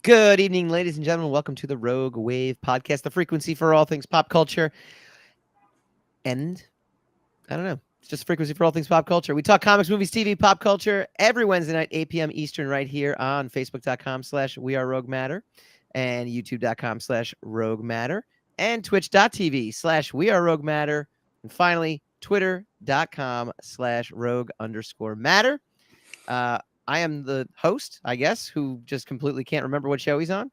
Good evening, ladies and gentlemen. Welcome to the Rogue Wave podcast, the frequency for all things pop culture. And I don't know, it's just a frequency for all things pop culture. We talk comics, movies, TV, pop culture every Wednesday night, 8 p.m. Eastern, right here on Facebook.com/WeAreRogueMatter and YouTube.com/RogueMatter and Twitch.tv/WeAreRogueMatter. And finally, Twitter.com/Rogue_Matter. I am the host, I guess, who just completely can't remember what show he's on.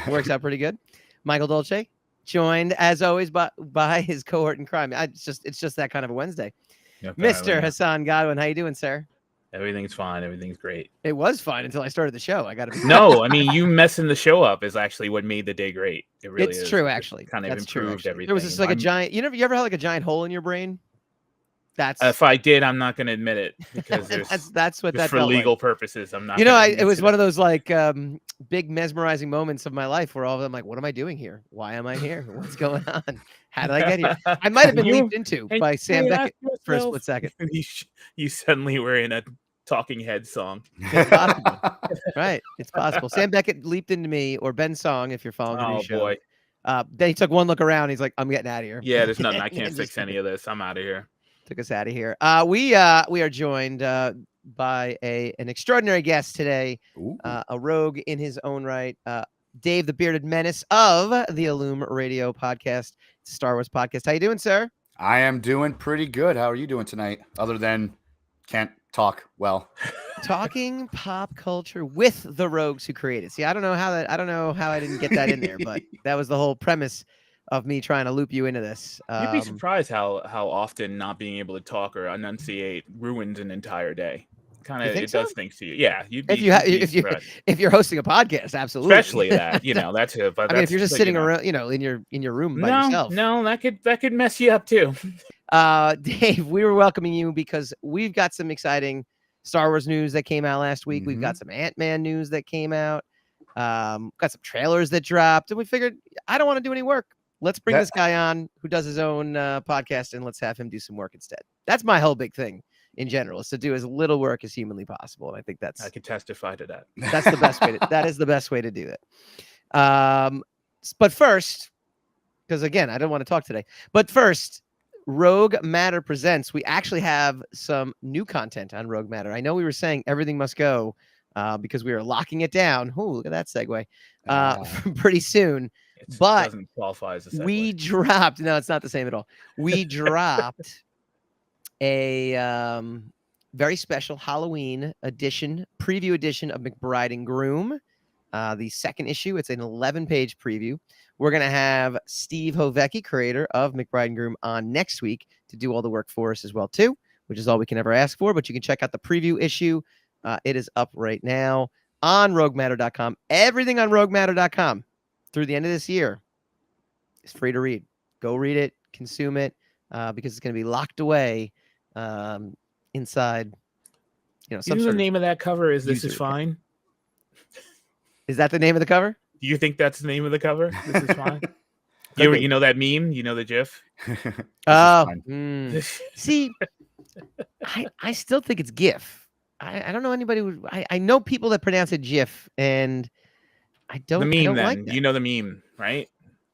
Works out pretty good. Michael Dolce, joined as always by his cohort in crime. It's just that kind of a Wednesday. Mr. Hassan Godwin, how you doing, sir? Everything's fine. Everything's great. It was fine until I started the show. I got to. No, I mean you messing the show up is actually what made the day great. It really it's is. true, actually. Kind of That's improved true, everything. There was just like a giant. You ever have like a giant hole in your brain? That's if I did, I'm not going to admit it because that's what that for felt legal like. purposes. I'm not. It was one of those like big mesmerizing moments of my life where all of them like, what am I doing here? Why am I here? What's going on? How did I get here? I might have been leaped into by Sam Beckett for a split second. You suddenly were in a Talking Heads song. It's possible. Right. It's possible. Sam Beckett leaped into me, or Ben Song, if you're following the new show. Boy. Then he took one look around. He's like, I'm getting out of here. Yeah, there's nothing. I can't fix any of this. I'm out of here. Took us out of here. We are joined by an extraordinary guest today, a rogue in his own right, Dave the Bearded Menace of the Ilum radio podcast, Star Wars podcast. How you doing, sir? I am doing pretty good. How are you doing tonight? Other than can't talk well. Talking pop culture with the rogues who created. See, I don't know how I didn't get that in there, but that was the whole premise of me trying to loop you into this. You'd be surprised how often not being able to talk or enunciate ruins an entire day. Kind of, it does things to you. Yeah, if you're hosting a podcast, absolutely. Especially that, that's it. But I mean, if you're just sitting around, in your room by yourself. No, that could mess you up too. Dave, we were welcoming you because we've got some exciting Star Wars news that came out last week. We've got some ANTMAN news that came out. Got some trailers that dropped, and we figured I don't want to do any work. Let's bring this guy on who does his own podcast, and let's have him do some work instead. That's my whole big thing in general, is to do as little work as humanly possible. And I think I can testify to that. That's the best way. That is the best way to do it. But first, because again, I don't want to talk today. But first, Rogue Matter presents. We actually have some new content on Rogue Matter. I know we were saying everything must go because we are locking it down. Oh, look at that segue. Pretty soon. But doesn't qualify as a segue. We dropped. No, it's not the same at all. We dropped a very special Halloween edition, preview edition of McBride and Groom. The second issue. It's an 11-page preview. We're going to have Steve Hovecki, creator of McBride and Groom, on next week to do all the work for us as well, too, which is all we can ever ask for. But you can check out the preview issue. It is up right now on RogueMatter.com. Everything on RogueMatter.com through the end of this year is free to read. Go read it, consume it, because it's going to be locked away inside. Some the name of that cover is "This Is Fine." Is that the name of the cover? Do you think that's the name of the cover? This is fine. You know that meme? You know the GIF? See, I still think it's GIF. I don't know anybody who I know people that pronounce it GIF, and I don't. The meme, I don't then like that. You know the meme, right?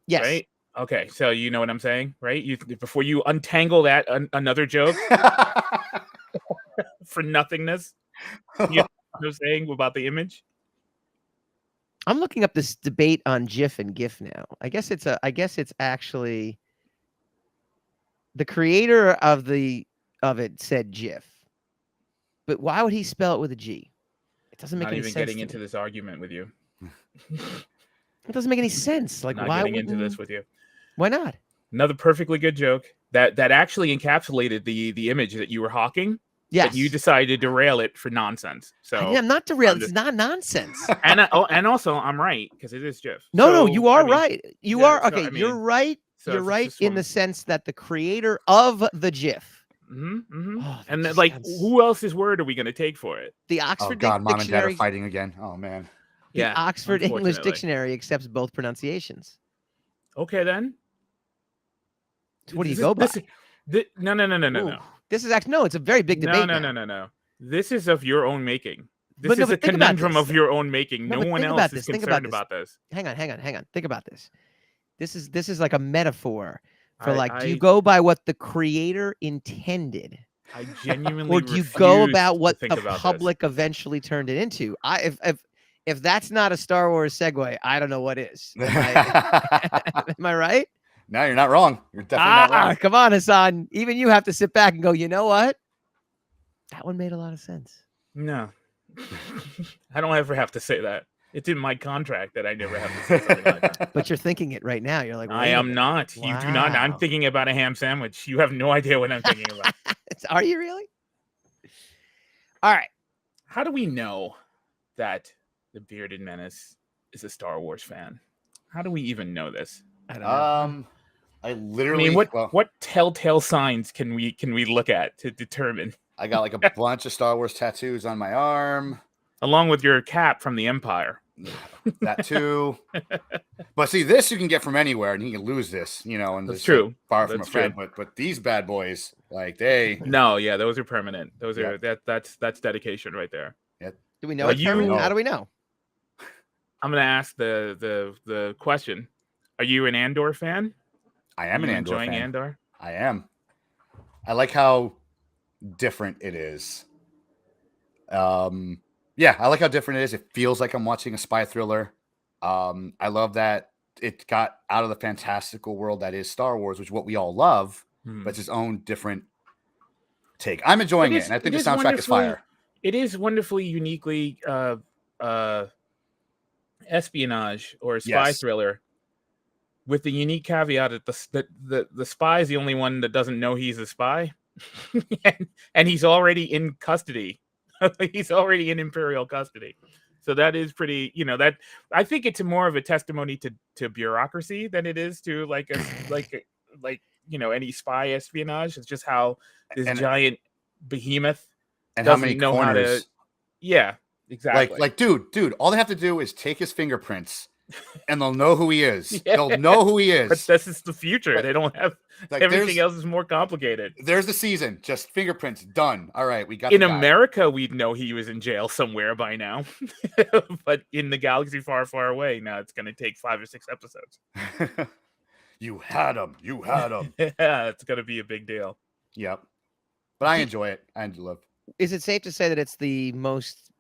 Yes. Right. Okay, so you know what I'm saying, right? Before you untangle that another joke for nothingness. You know what I'm saying about the image? I'm looking up this debate on GIF and GIF now. I guess it's actually the creator of it said GIF, but why would he spell it with a G? It doesn't make any sense. Not even getting into this argument with you. It doesn't make any sense. Like, why getting into this with you? Why not? Another perfectly good joke that actually encapsulated the image that you were hawking. Yes. But you decided to derail it for nonsense. So I'm not derailed. It's not nonsense. and also I'm right because it is GIF. No, you are right. You are okay. You're right. You're right in the sense that the creator of the GIF. Oh, and then, like, who else's word are we going to take for it? The Oxford Dictionary. Mom and Dad are fighting again. Oh man. The Oxford English Dictionary accepts both pronunciations. Okay, then. So what do you go by? No. This is actually it's a very big debate. No. This is of your own making. This is no, a conundrum of your own making. No one else is concerned about this. Hang on. Think about this. This is like a metaphor for do you I go by what the creator intended? I genuinely or do you refuse go about to what think the about public eventually turned it into? If that's not a Star Wars segue, I don't know what is. Am I right? No, you're not wrong. You're definitely not wrong. Come on, Hassan. Even you have to sit back and go, you know what? That one made a lot of sense. No. I don't ever have to say that. It's in my contract that I never have to say something like that. But you're thinking it right now. You're like, I am not. Wow. You do not. I'm thinking about a ham sandwich. You have no idea what I'm thinking about. Are you really? All right. How do we know that the Bearded Menace is a Star Wars fan? How do we even know this? I don't know. I literally. What telltale signs can we look at to determine? I got like a bunch of Star Wars tattoos on my arm, along with your cap from the Empire. That too. But see, this you can get from anywhere, and you can lose this, and that's true. Like, borrow from a friend. But these bad boys, like those are permanent. Those are that's dedication right there. Yeah. Do we know it's permanent? How do we know? I'm gonna ask the question. Are you an Andor fan? I am an Andor fan. Enjoying Andor? I am. I like how different it is. Yeah, I like how different it is. It feels like I'm watching a spy thriller. I love that it got out of the fantastical world that is Star Wars, which is what we all love, but it's its own different take. I'm enjoying it, and I think the soundtrack is fire. It is wonderfully, uniquely espionage or spy thriller, with the unique caveat that the spy is the only one that doesn't know he's a spy, and he's already in custody. He's already in Imperial custody. So that is pretty, that I think it's more of a testimony to bureaucracy than it is to any spy espionage. It's just how this giant behemoth and how many corners. Yeah, exactly. Like, dude, all they have to do is take his fingerprints and they'll know who he is. Yeah. They'll know who he is. But this is the future. They don't have everything else is more complicated. There's the season. Just fingerprints. Done. All right. We got in America, we'd know he was in jail somewhere by now. But in the galaxy far, far away, now it's going to take 5 or 6 episodes. You had him. Yeah, it's going to be a big deal. Yep. But I enjoy it. I love it. Is it safe to say that it's the most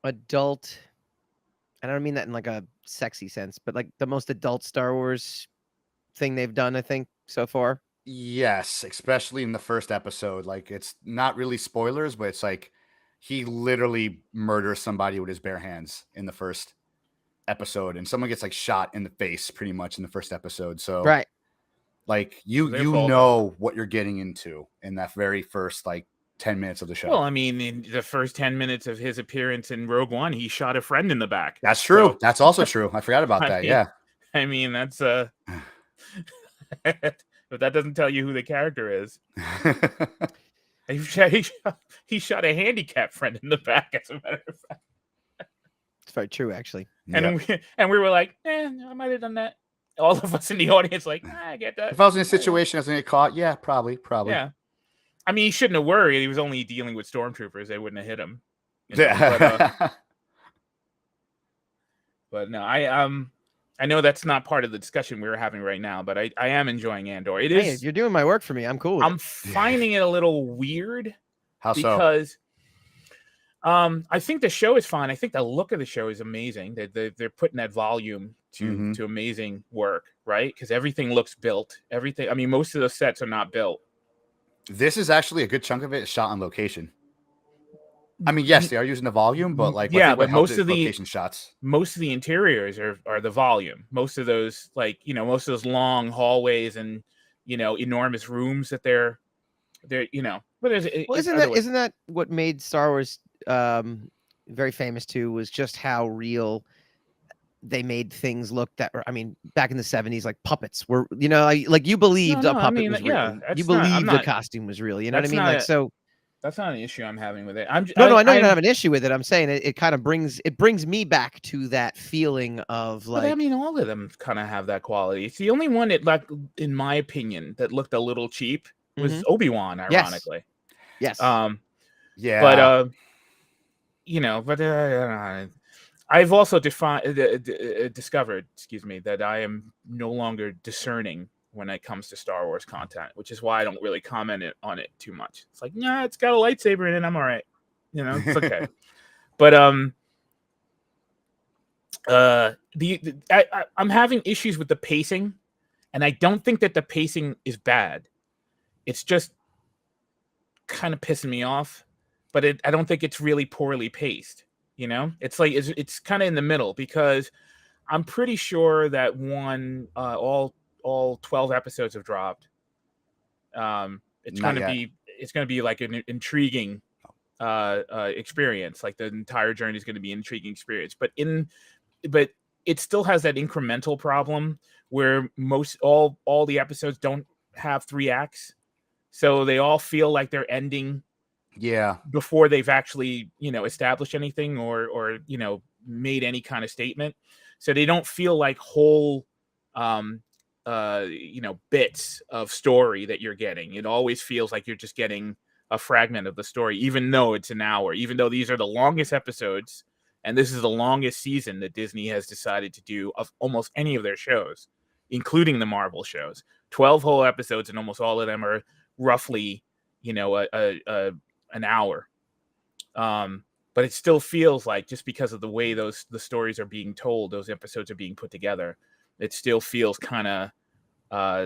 adult, and I don't mean that in like a sexy sense, but like the most adult Star Wars thing they've done, I think, so far? Yes, especially in the first episode. Like, it's not really spoilers, but it's like he literally murders somebody with his bare hands in the first episode, and someone gets like shot in the face pretty much in the first episode. So right, like you know what you're getting into in that very first 10 minutes of the show. Well, I mean, in the first 10 minutes of his appearance in Rogue One, he shot a friend in the back. That's true. So, that's also true. I forgot about that. Yeah. I mean, that's but that doesn't tell you who the character is. He shot a handicapped friend in the back, as a matter of fact. It's very true, actually. And we were like, I might have done that. All of us in the audience, I get that. If I was in a situation I was going to get caught, yeah, probably. Yeah. I mean, he shouldn't have worried. He was only dealing with stormtroopers. They wouldn't have hit him. But no, I know that's not part of the discussion we were having right now, but I am enjoying Andor. It is. Hey, you're doing my work for me. I'm cool with I'm finding it a little weird. How so? Because I think the show is fine. I think the look of the show is amazing. They're putting that volume to amazing work, right? Because everything looks built. Everything. I mean, most of the sets are not built. This is actually a good chunk of it is shot on location. I mean, yes, they are using the volume, but but most of the location shots, most of the interiors are the volume. Most of those, most of those long hallways and enormous rooms that they're. But isn't that what made Star Wars very famous too? Was just how real they made things look that were, I mean, back in the 70s, like puppets were, you believed a puppet was real. You believed the costume was real. You know what I mean? So that's not an issue I'm having with it. I know you don't have an issue with it. I'm saying it kind of brings me back to that feeling of But I mean, all of them kind of have that quality. It's the only one that, in my opinion, that looked a little cheap was Obi-Wan, ironically. Yes. Yeah. But but I've also discovered, excuse me, that I am no longer discerning when it comes to Star Wars content, which is why I don't really comment on it too much. It's like, nah, it's got a lightsaber in it, I'm all right. It's okay. But I'm having issues with the pacing, and I don't think that the pacing is bad. It's just kind of pissing me off, but I don't think it's really poorly paced. It's like it's kind of in the middle, because I'm pretty sure that all 12 episodes have dropped. It's going to be like an intriguing experience. Like the entire journey is going to be an intriguing experience, but it still has that incremental problem where all the episodes don't have 3 acts, so they all feel like they're ending before they've actually established anything or made any kind of statement. So they don't feel like whole bits of story that you're getting. It always feels like you're just getting a fragment of the story, even though it's an hour, even though these are the longest episodes, and this is the longest season that Disney has decided to do of almost any of their shows, including the Marvel shows. 12 whole episodes, and almost all of them are roughly an hour. But it still feels like, just because of the way the stories are being told, those episodes are being put together, it still feels kind of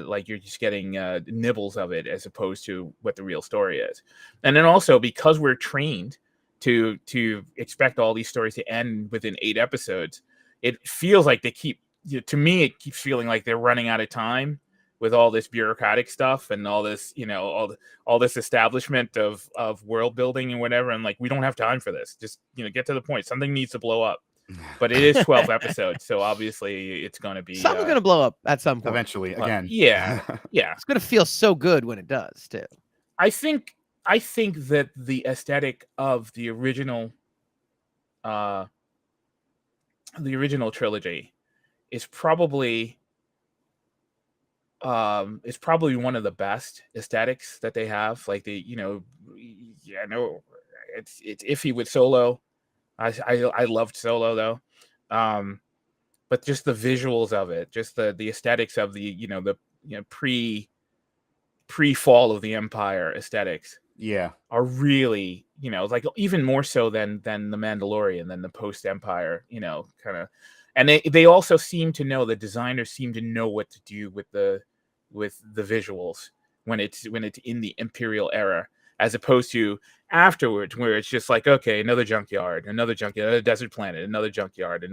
like you're just getting nibbles of it as opposed to what the real story is. And then also, because we're trained to expect all these stories to end within 8 episodes, it feels like to me, it keeps feeling like they're running out of time with all this bureaucratic stuff and all this, all this establishment of world building and whatever. And like, we don't have time for this. Just, get to the point. Something needs to blow up. But it is 12 episodes, so obviously it's going to be something's going to blow up at some point eventually. Again, yeah. It's going to feel so good when it does too. I think that the aesthetic of the original trilogy is probably one of the best aesthetics that they have. Like it's iffy with Solo. I loved Solo though, but just the visuals of it, just the aesthetics of the pre-fall of the Empire aesthetics, are really like even more so than the Mandalorian, than the post-Empire kind of. And they also seem to know, the designers seem to know what to do with the visuals when it's in the Imperial era, as opposed to afterwards, where it's just like, okay, another junkyard, another desert planet, another junkyard,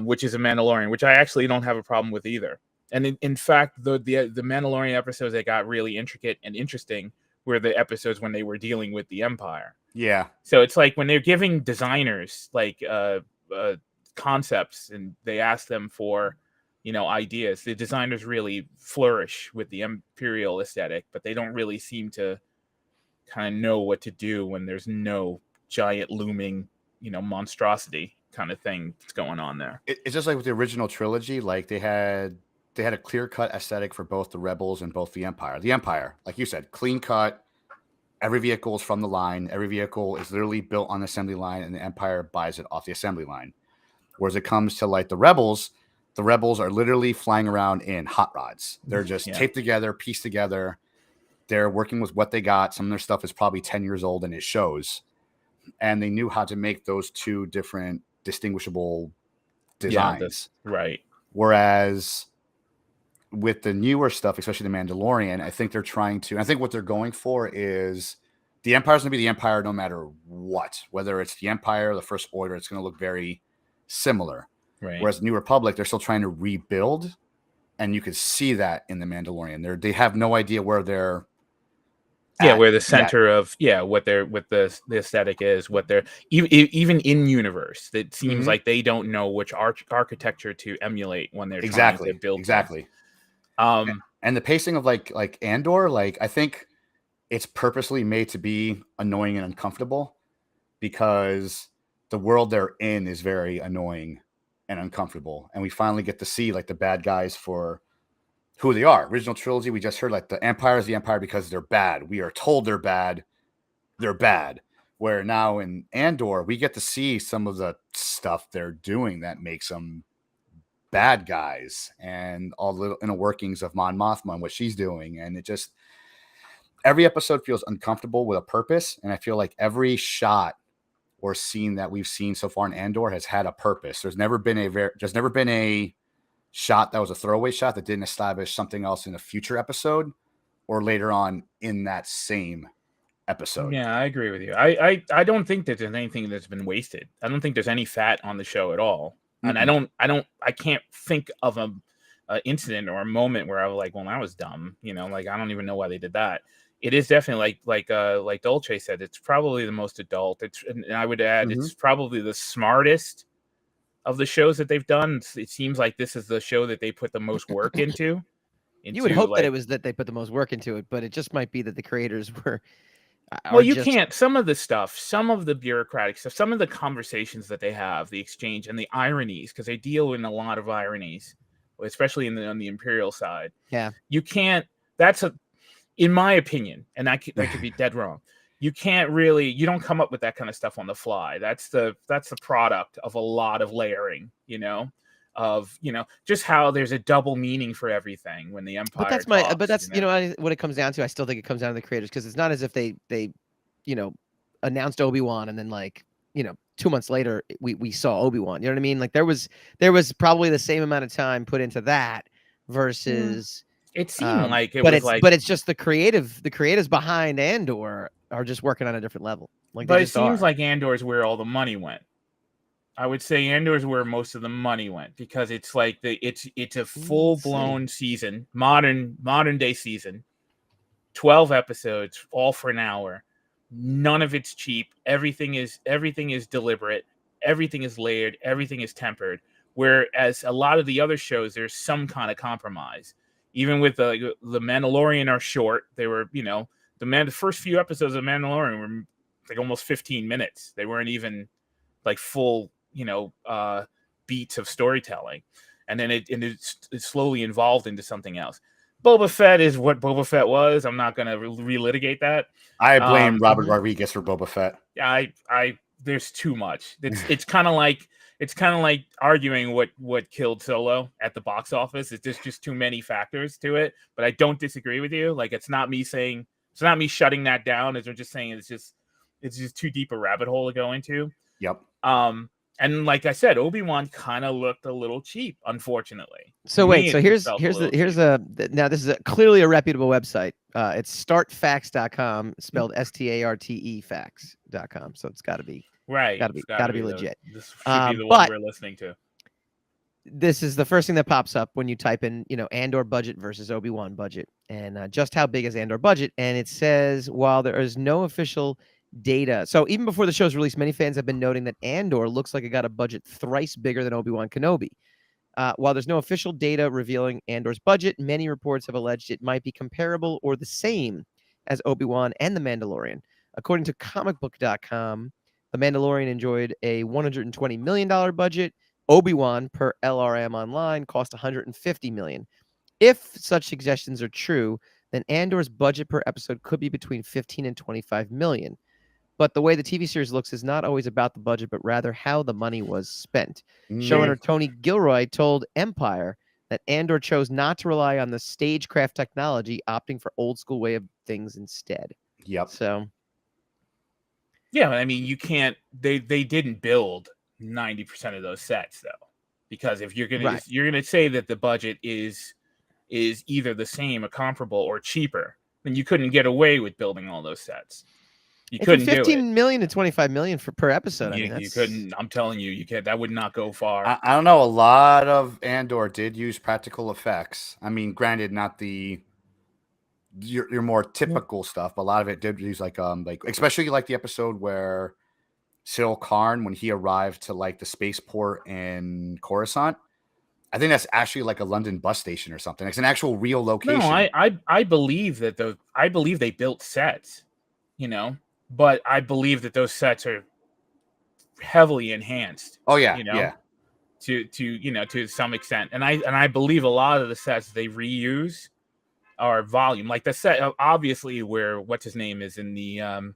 which is a Mandalorian, which I actually don't have a problem with either. And in fact, the Mandalorian episodes that got really intricate and interesting were the episodes when they were dealing with the Empire. Yeah. So it's like when they're giving designers like concepts, and they ask them for ideas, the designers really flourish with the Imperial aesthetic, but they don't really seem to kind of know what to do when there's no giant looming monstrosity kind of thing that's going on there. It's just like with the original trilogy, like they had a clear-cut aesthetic for both the Rebels and both the Empire. The Empire, like you said, clean cut. Every vehicle is from the line. Every vehicle is literally built on the assembly line, and the Empire buys it off the assembly line. Whereas it comes to like the Rebels are literally flying around in hot rods. They're just taped together, pieced together. They're working with what they got. Some of their stuff is probably 10 years old, and it shows. And they knew how to make those two different distinguishable designs. Right. Whereas with the newer stuff, especially the Mandalorian, I think they're trying to, I think what they're going for is the Empire's going to be the Empire no matter what. Whether it's the Empire or the First Order, it's going to look very similar. Right. Whereas New Republic, they're still trying to rebuild, and you could see that in the Mandalorian. They have no idea where they're where the center of what the aesthetic is, what they're even in universe. It seems like they don't know which architecture to emulate when they're trying to build exactly. And the pacing of like Andor, like I think it's purposely made to be annoying and uncomfortable, because the world they're in is very annoying and uncomfortable, and we finally get to see like the bad guys for who they are. Original trilogy, we just heard like the Empire is the Empire because they're bad. We are told they're bad. They're bad. Where now in Andor, we get to see some of the stuff they're doing that makes them bad guys, and all the inner workings of Mon Mothma and what she's doing. And it just, every episode feels uncomfortable with a purpose. And I feel like every shot or scene that we've seen so far in Andor has had a purpose. There's never been a shot that was a throwaway shot that didn't establish something else in a future episode or later on in that same episode. Yeah, I agree with you. I don't think that there's anything that's been wasted. I don't think there's any fat on the show at all. And I can't think of a incident or a moment where I was like, well, that was dumb. You know, like I don't even know why they did that. It is definitely like Dolce said, it's probably the most adult. And I would add, it's probably the smartest of the shows that they've done. It seems like this is the show that they put the most work into. You would hope that it was that they put the most work into it, but it just might be that the creators were. Well, you can't. Some of the stuff, some of the bureaucratic stuff, some of the conversations that they have, the exchange and the ironies, because they deal in a lot of ironies, especially on the Imperial side. Yeah, you can't. That's in my opinion, and I could be dead wrong. You can't really. You don't come up with that kind of stuff on the fly. That's the product of a lot of layering. Of just how there's a double meaning for everything when the Empire. But that's what it comes down to. I still think it comes down to the creators, because it's not as if they announced Obi-Wan and then 2 months later we saw Obi-Wan. You know what I mean? Like there was probably the same amount of time put into that versus. It seemed like it but was but it's just the creatives behind Andor are just working on a different level. But it seems like Andor is where all the money went. I would say Andor is where most of the money went, because it's like it's a full-blown season, modern day season, 12 episodes, all for an hour. None of it's cheap. Everything is deliberate. Everything is layered. Everything is tempered. Whereas a lot of the other shows, there's some kind of compromise. Even with the Mandalorian are short. They were, the first few episodes of Mandalorian were like almost 15 minutes. They weren't even like full, beats of storytelling, and then it slowly evolved into something else. Boba Fett is what Boba Fett was. I'm not going to relitigate that. I blame Robert Rodriguez for Boba Fett. I there's too much. It's kind of like arguing what killed Solo at the box office. It's just too many factors to it. But I don't disagree with you. Like it's not me shutting that down. It's just saying it's just too deep a rabbit hole to go into. Yep. And like I said, Obi-Wan kind of looked a little cheap, unfortunately. So wait, so here's now this is clearly a reputable website. It's startfacts.com, spelled STARTE facts.com. So it's got to be right. Got to be legit. This should be the one we're listening to. This is the first thing that pops up when you type in, Andor budget versus Obi-Wan budget, and just how big is Andor budget? And it says, while there is no official data. So even before the show's release, many fans have been noting that Andor looks like it got a budget thrice bigger than Obi-Wan Kenobi. While there's no official data revealing Andor's budget, many reports have alleged it might be comparable or the same as Obi-Wan and The Mandalorian. According to comicbook.com, The Mandalorian enjoyed a $120 million budget. Obi-Wan, per LRM Online, cost $150 million. If such suggestions are true, then Andor's budget per episode could be between $15 and $25 million. But the way the TV series looks is not always about the budget, but rather how the money was spent. Showrunner Tony Gilroy told Empire that Andor chose not to rely on the stagecraft technology, opting for old school way of things instead. Yep. So, yeah, I mean, you can't. They didn't build 90% of those sets though, because if you're gonna say that the budget is either the same or comparable or cheaper, then you couldn't get away with building all those sets. You couldn't do it. $15 million to $25 million per episode. You couldn't. I'm telling you, you can't. That would not go far. I don't know. A lot of Andor did use practical effects. I mean, granted, not your more typical stuff, but a lot of it did use like especially like the episode where Cyril Karn, when he arrived to like the spaceport in Coruscant. I think that's actually like a London bus station or something. It's an actual real location. No, I believe that I believe they built sets, but I believe that those sets are heavily enhanced. Oh yeah, yeah. To some extent, and I believe a lot of the sets they reuse are volume, like the set obviously where what's his name is in the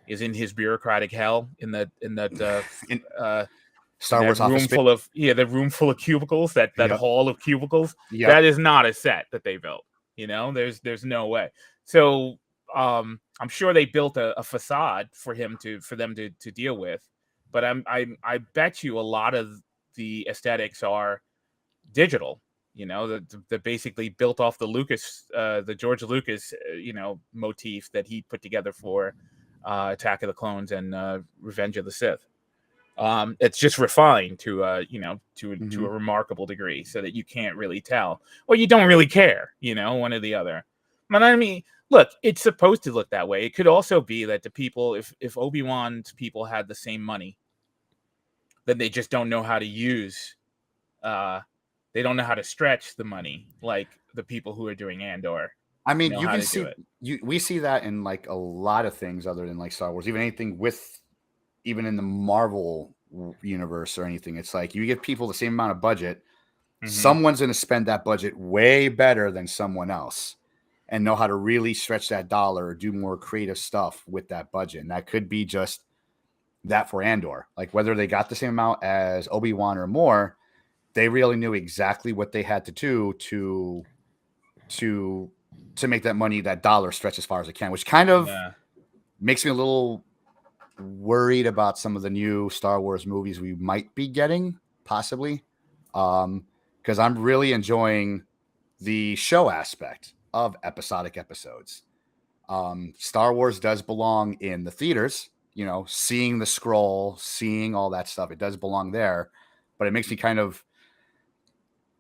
is in his bureaucratic hell in that Star that Wars room office space. full of the room full of cubicles, that Yep. hall of cubicles. Yep. That is not a set that they built. You know, there's no way. So I'm sure they built a facade for them to deal with, but I bet you a lot of the aesthetics are digital. You know, that basically built off the George Lucas motif that he put together for Attack of the Clones and Revenge of the Sith. It's just refined to a remarkable degree, so that you can't really tell, or you don't really care, one or the other. But I mean, look, it's supposed to look that way. It could also be that the people, if Obi-Wan's people had the same money, then they just don't know how to use. They don't know how to stretch the money like the people who are doing Andor. I mean, you can see we see that in like a lot of things other than like Star Wars, even anything even in the Marvel universe or anything. It's like you give people the same amount of budget. Mm-hmm. Someone's going to spend that budget way better than someone else and know how to really stretch that dollar or do more creative stuff with that budget. And that could be just that for Andor. Like whether they got the same amount as Obi-Wan or more, they really knew exactly what they had to do to make that money, that dollar stretch as far as it can, which kind of makes me a little worried about some of the new Star Wars movies we might be getting, possibly. Because I'm really enjoying the show aspect of episodic episodes. Star Wars does belong in the theaters, seeing the scroll, seeing all that stuff. It does belong there, but it makes me kind of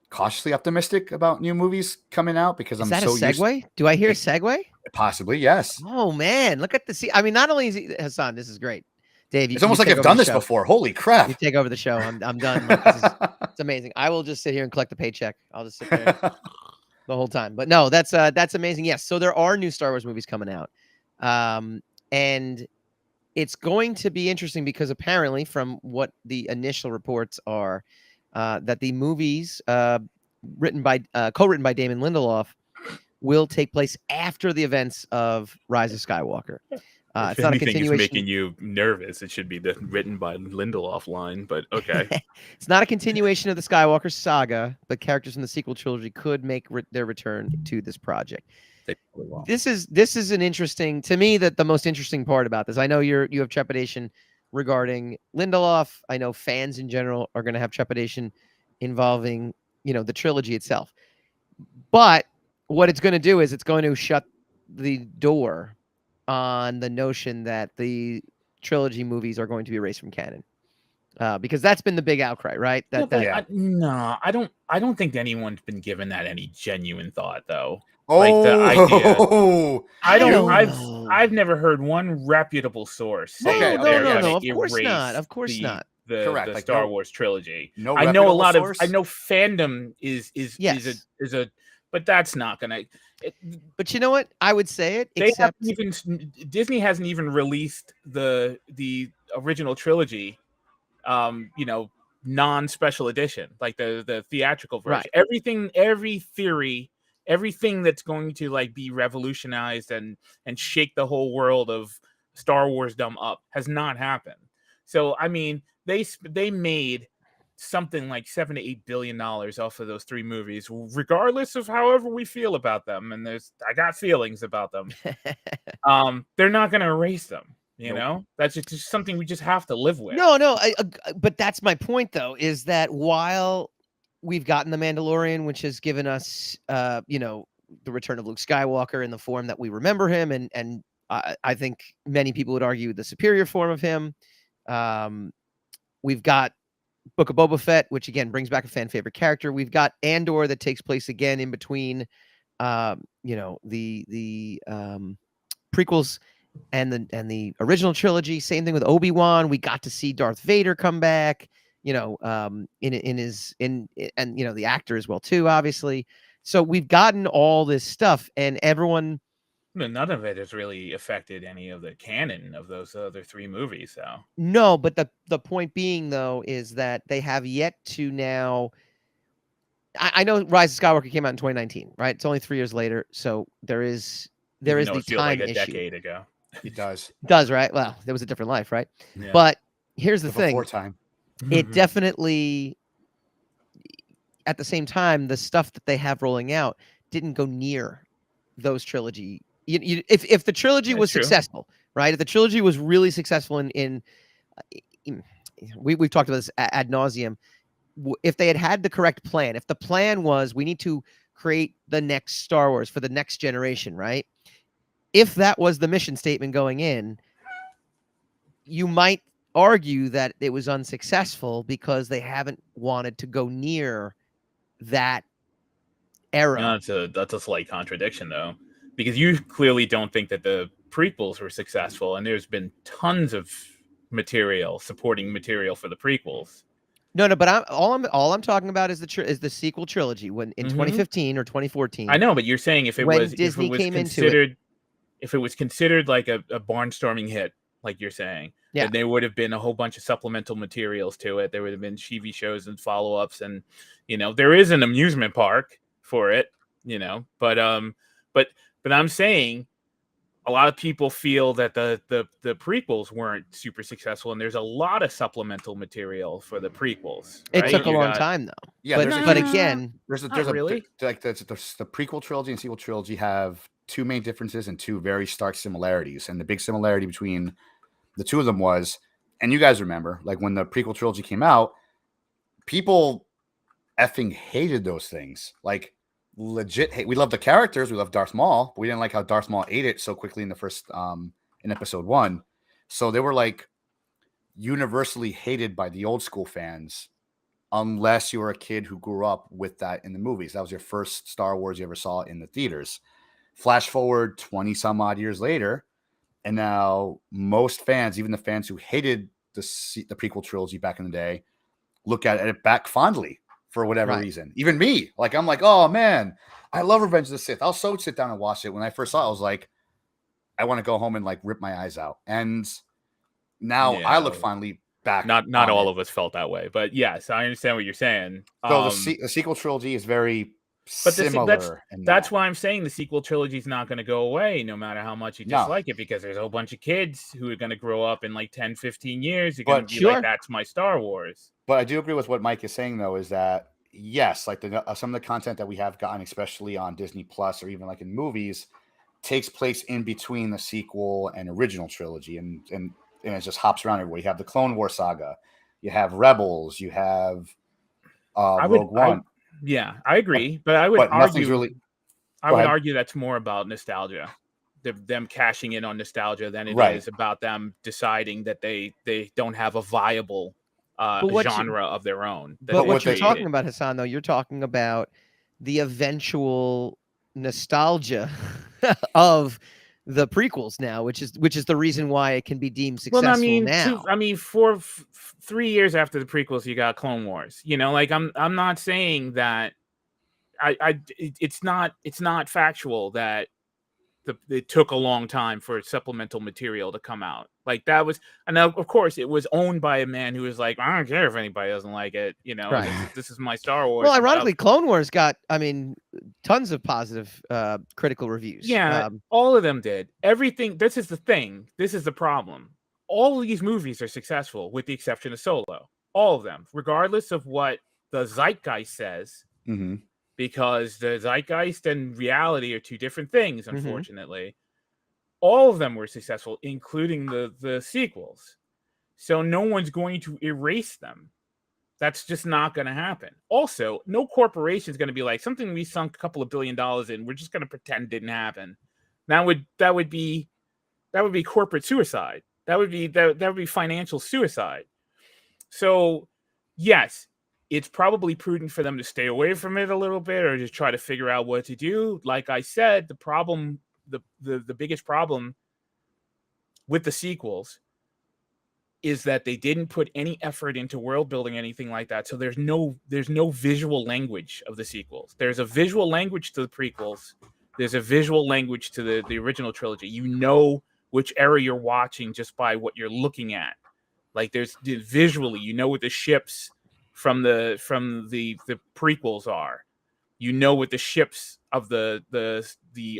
cautiously optimistic about new movies coming out because Is that a segue? Do I hear a segue? Possibly, yes. Oh man, look at the I mean, not only is he, Hassan, this is great. Dave, it's almost like I've done this before. Holy crap! You take over the show. I'm done. It's amazing. I will just sit here and collect the paycheck. I'll just sit there the whole time. But no, that's amazing. Yes, so there are new Star Wars movies coming out, and it's going to be interesting because apparently, from what the initial reports are, that the movies co-written by Damon Lindelof will take place after the events of Rise of Skywalker. If it's not anything a continuation. Is making you nervous, it should be the written by Lindelof line, but okay. It's not a continuation of the Skywalker saga, but characters in the sequel trilogy could make their return to this project. This is an interesting, to me, that the most interesting part about this. I know you have trepidation regarding Lindelof. I know fans in general are going to have trepidation involving, the trilogy itself. But what it's going to do is it's going to shut the door on the notion that the trilogy movies are going to be erased from canon. Because that's been the big outcry, right? I don't think anyone's been given that any genuine thought, though. Oh, like the idea. I've never heard one reputable source say no, of course not. Of course not. The Star Wars trilogy. No, I know a lot source? I know fandom is a but that's not gonna. But you know what? I would say it. Disney hasn't even released the original trilogy. Non-special edition, like the theatrical version. Right. Every theory, everything that's going to like be revolutionized and shake the whole world of Star Wars dumb up has not happened. So I mean, they made something like $7 to $8 billion off of those three movies, regardless of however we feel about them. And I got feelings about them. They're not going to erase them. You know, that's just something we just have to live with. No, but that's my point, though, is that while we've gotten The Mandalorian, which has given us, the return of Luke Skywalker in the form that we remember him, and I think many people would argue the superior form of him. We've got Book of Boba Fett, which again brings back a fan favorite character. We've got Andor that takes place again in between, the prequels and the original trilogy. Same thing with Obi-Wan. We got to see Darth Vader come back, and the actor as well too, obviously. So we've gotten all this stuff, and everyone. None of it has really affected any of the canon of those other three movies, though. No, but the point being, though, is that they have yet to now. I know Rise of Skywalker came out in 2019, right? It's only 3 years later, so there is the time like a issue. decade ago. It does. It does, right? Well, there was a different life, right? Yeah. But here's the thing. Before time. It definitely, at the same time, the stuff that they have rolling out didn't go near those trilogy. If the trilogy was successful, right? If the trilogy was really successful we've talked about this ad nauseum. If they had the correct plan, if the plan was we need to create the next Star Wars for the next generation, right? If that was the mission statement going in, you might argue that it was unsuccessful because they haven't wanted to go near that era. No, that's a slight contradiction, though, because you clearly don't think that the prequels were successful, and there's been tons of supporting material for the prequels. No, but all I'm talking about is the sequel trilogy when in 2015 or 2014. I know, but you're saying if it was considered like a barnstorming hit, like you're saying, then there would have been a whole bunch of supplemental materials to it. There would have been TV shows and follow-ups, and there is an amusement park for it, but I'm saying a lot of people feel that the prequels weren't super successful, and there's a lot of supplemental material for the prequels. Right? It took a long time, though. Yeah, but again, there's really like the prequel trilogy and sequel trilogy have two main differences and two very stark similarities. And the big similarity between the two of them was, and you guys remember, like when the prequel trilogy came out, people effing hated those things. Like legit hate. We loved the characters. We loved Darth Maul, but we didn't like how Darth Maul ate it so quickly in the first in episode 1. So they were like universally hated by the old school fans, unless you were a kid who grew up with that in the movies. That was your first Star Wars you ever saw in the theaters. Flash forward 20 some odd years later, and now most fans, even the fans who hated the prequel trilogy back in the day, look at it back fondly for whatever reason. Even me, like I'm like, oh man, I love Revenge of the Sith. I'll so sit down and watch it. When I first saw it, I was like, I want to go home and like rip my eyes out. And now I look fondly back. Not all of us felt that way, but yes, I understand what you're saying. So the sequel trilogy is very similar. That's why I'm saying the sequel trilogy is not going to go away no matter how much you dislike it, because there's a whole bunch of kids who are going to grow up in like 10, 15 years. You're going to be like, that's my Star Wars. But I do agree with what Mike is saying, though, is that, yes, like some of the content that we have gotten, especially on Disney Plus or even like in movies, takes place in between the sequel and original trilogy. And it just hops around everywhere. You have the Clone War saga. You have Rebels. You have Rogue One. I agree. But I would argue that's more about nostalgia. Them cashing in on nostalgia than it is about them deciding that they don't have a viable genre of their own. But what you're talking about, Hassan, though, you're talking about the eventual nostalgia of the prequels now, which is the reason why it can be deemed successful now. 3 years after the prequels, you got Clone Wars. Like I'm not saying that it's not factual that it took a long time for supplemental material to come out. Like that was, and of course it was owned by a man who was like, I don't care if anybody doesn't like it. This is my Star Wars. Well, ironically, Clone Wars got, tons of positive critical reviews. Yeah, all of them did. Everything. This is the thing. This is the problem. All of these movies are successful, with the exception of Solo. All of them, regardless of what the zeitgeist says. Mm-hmm. Because the zeitgeist and reality are two different things, unfortunately. All of them were successful, including the sequels. So no one's going to erase them. That's just not going to happen. Also, no corporation is going to be like, something we sunk a couple of $1 billion in, we're just going to pretend didn't happen. That would be corporate suicide. That would be financial suicide. So, yes, it's probably prudent for them to stay away from it a little bit, or just try to figure out what to do. Like I said, the biggest problem with the sequels is that they didn't put any effort into world building, anything like that. So there's no visual language of the sequels. There's a visual language to the prequels. There's a visual language to the original trilogy. You know which era you're watching just by what you're looking at. Like there's visually, what the ships from the prequels are. You know what the ships of the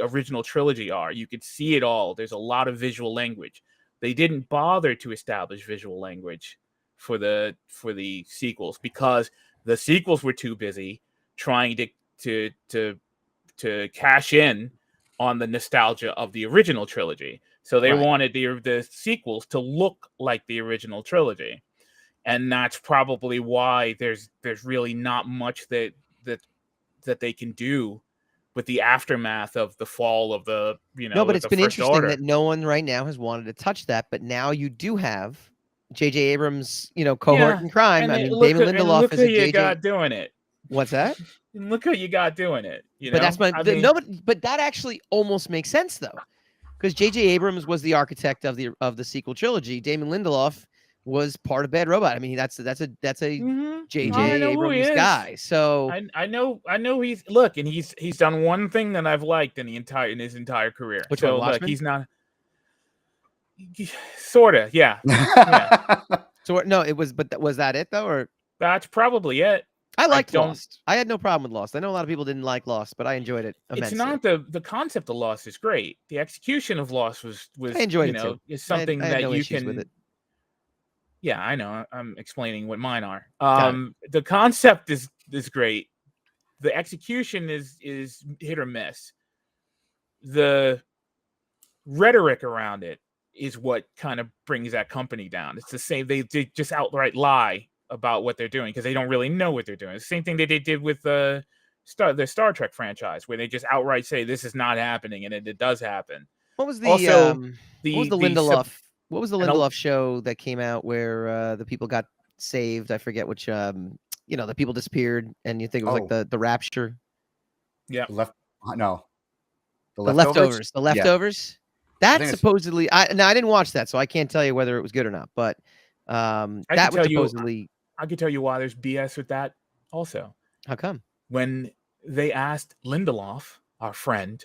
original trilogy are. You could see it all. There's a lot of visual language. They didn't bother to establish visual language for the sequels because the sequels were too busy trying to cash in on the nostalgia of the original trilogy. So they wanted the sequels to look like the original trilogy. And that's probably why there's really not much that they can do with the aftermath of the fall of the, No, but it's been interesting Order. that no one right now has wanted to touch that. But now you do have J.J. Abrams, cohort in crime. I mean, Damon Lindelof is a J.J. got J.J. doing it. What's that? And look who you got doing it. But that's but that actually almost makes sense though, because J.J. Abrams was the architect of the sequel trilogy. Damon Lindelof was part of Bad Robot. I mean, that's a J.J. Abrams guy. So I know he's done one thing that I've liked in his entire career. Which one, Watchmen? Look, he's not sorta, yeah. Yeah. So no, was that it though, or that's probably it. I liked Lost. I had no problem with Lost. I know a lot of people didn't like Lost, but I enjoyed it immensely. It's not the concept of Lost is great. The execution of Lost was I enjoyed it too. Is something I had that no you issues can. With it. Yeah, I know. I'm explaining what mine are. The concept is great. The execution is hit or miss. The rhetoric around it is what kind of brings that company down. It's the same. They just outright lie about what they're doing because they don't really know what they're doing. It's the same thing they did with the Star Trek franchise, where they just outright say this is not happening, and it does happen. What was the Lindelof show that came out where the people got saved? I forget which. The people disappeared, and you think it was like the Rapture. Yeah. The Leftovers. The Leftovers. Yeah. That's supposedly. I didn't watch that, so I can't tell you whether it was good or not. But that was supposedly. I can tell you why there's BS with that. Also, how come? When they asked Lindelof, our friend,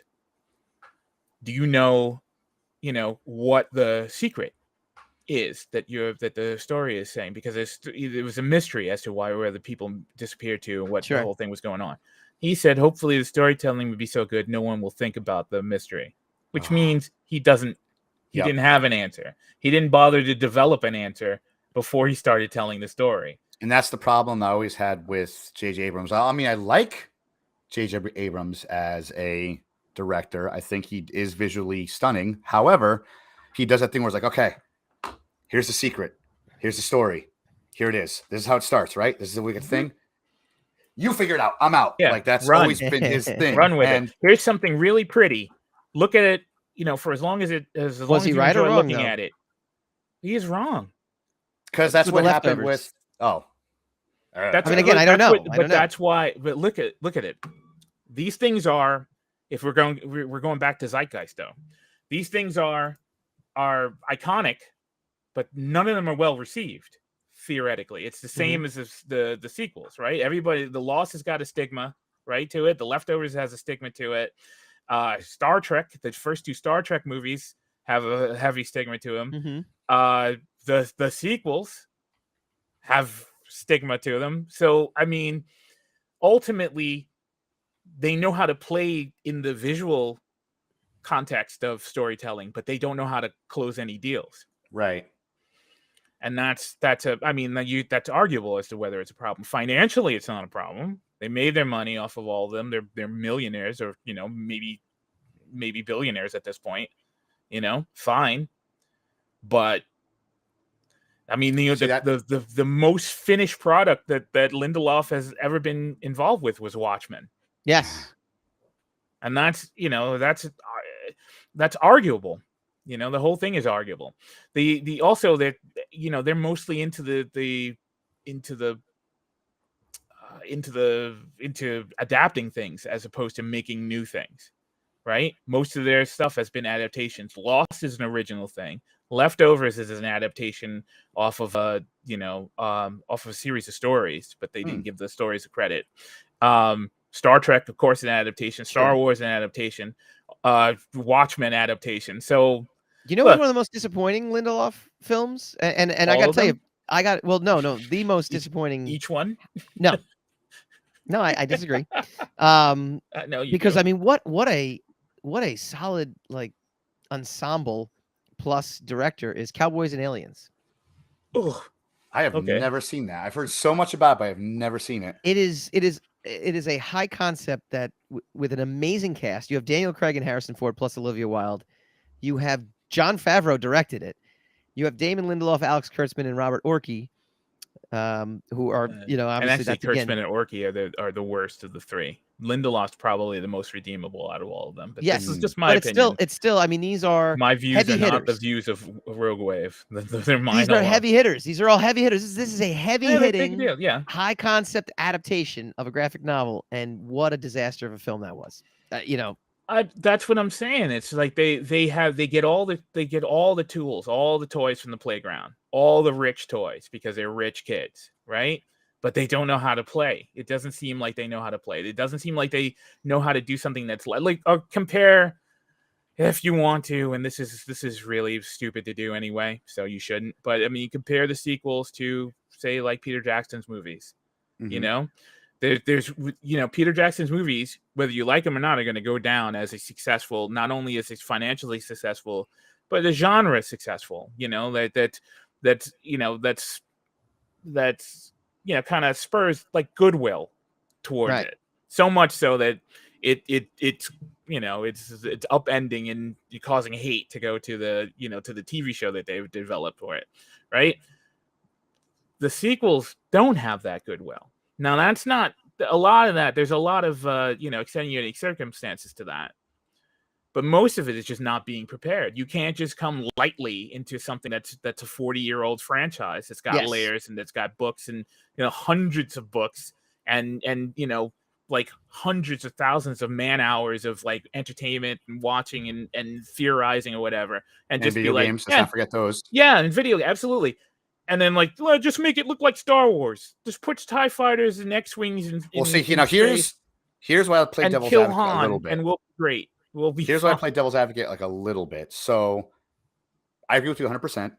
do you know what the secret is that the story is saying, because it was a mystery as to where the people disappeared to and what the whole thing was going on. He said, hopefully the storytelling would be so good no one will think about the mystery, which means he didn't have an answer. He didn't bother to develop an answer before he started telling the story. And that's the problem I always had with J.J. Abrams. I mean, I like J.J. Abrams as a director. I think he is visually stunning. However, he does that thing where it's like, okay, here's the secret. Here's the story. Here it is. This is how it starts, right? This is the wicked thing. You figure it out. I'm out. Yeah, like that's always been his thing. Run with it. Here's something really pretty. Look at it, for as long as you right enjoy or wrong, looking at it. He is wrong. Because that's what happened with I don't know. That's why. But look at it. These things are, if we're going back to Zeitgeist though, these things are iconic, but none of them are well received. Theoretically, it's the same as the sequels, right? The Lost has got a stigma, right, to it. The Leftovers has a stigma to it. Star Trek, the first two Star Trek movies have a heavy stigma to them. The sequels have stigma to them. So, I mean, ultimately, they know how to play in the visual context of storytelling, but they don't know how to close any deals. Right. And that's arguable as to whether it's a problem. Financially, it's not a problem. They made their money off of all of them. They're millionaires, or maybe billionaires at this point. Fine. But I mean, the most finished product that Lindelof has ever been involved with was Watchmen. Yes, and that's arguable. The whole thing is arguable. They're mostly into adapting things as opposed to making new things, right? Most of their stuff has been adaptations. Lost is an original thing. Leftovers is an adaptation off of a series of stories, but they didn't give the stories a credit. Star Trek, of course, an adaptation. Star Wars, an adaptation. Watchmen adaptation. So what's one of the most disappointing Lindelof films? And I got to tell you, the most disappointing. Each one? No. No, I disagree. No, you Because do. I mean, what a solid like ensemble plus director is Cowboys and Aliens. Ugh. I have Okay. never seen that. I've heard so much about it, but I've never seen it. It is a high concept that with an amazing cast. You have Daniel Craig and Harrison Ford plus Olivia Wilde. You have Jon Favreau directed it. You have Damon Lindelof, Alex Kurtzman, and Robert Orci, who are And obviously actually, that's Kurtzman again. and Orci are the worst of the three. Lindelof's probably the most redeemable out of all of them. But Yes, this is just my but opinion. it's still. I mean, these are My views heavy are not the hitters. views of Rogue Wave. They're mine These are alone. heavy hitters. These are all heavy hitters. This is a heavy hitting, big deal. Yeah. high concept adaptation of a graphic novel, and what a disaster of a film that was. That's what I'm saying. It's like they get all the tools, all the toys from the playground, all the rich toys because they're rich kids, right? But they don't know how to play. It doesn't seem like they know how to play. It doesn't seem like they know how to do something that's like compare if you want to, and this is really stupid to do anyway, so you shouldn't. But I mean, you compare the sequels to say like Peter Jackson's movies, you know. There's Peter Jackson's movies, whether you like them or not, are going to go down as a successful, not only as it's financially successful, but the genre is successful. That's kind of spurs like goodwill towards it. So much so that it's upending and causing hate to go to the to the TV show that they've developed for it, right? The sequels don't have that goodwill. Now, that's not a lot of that. There's a lot of, extenuating circumstances to that. But most of it is just not being prepared. You can't just come lightly into something that's a 40-year-old franchise that's got layers and that's got books and, hundreds of books and like hundreds of thousands of man hours of like entertainment and watching and theorizing or whatever. And just video be games, like, let's not forget those. Yeah, and video, absolutely. And then, like, just make it look like Star Wars. Just put TIE fighters and X-wings in here's why I play devil's advocate a little bit. And we'll be great. Here's why I play devil's advocate like a little bit. So I agree with you 100%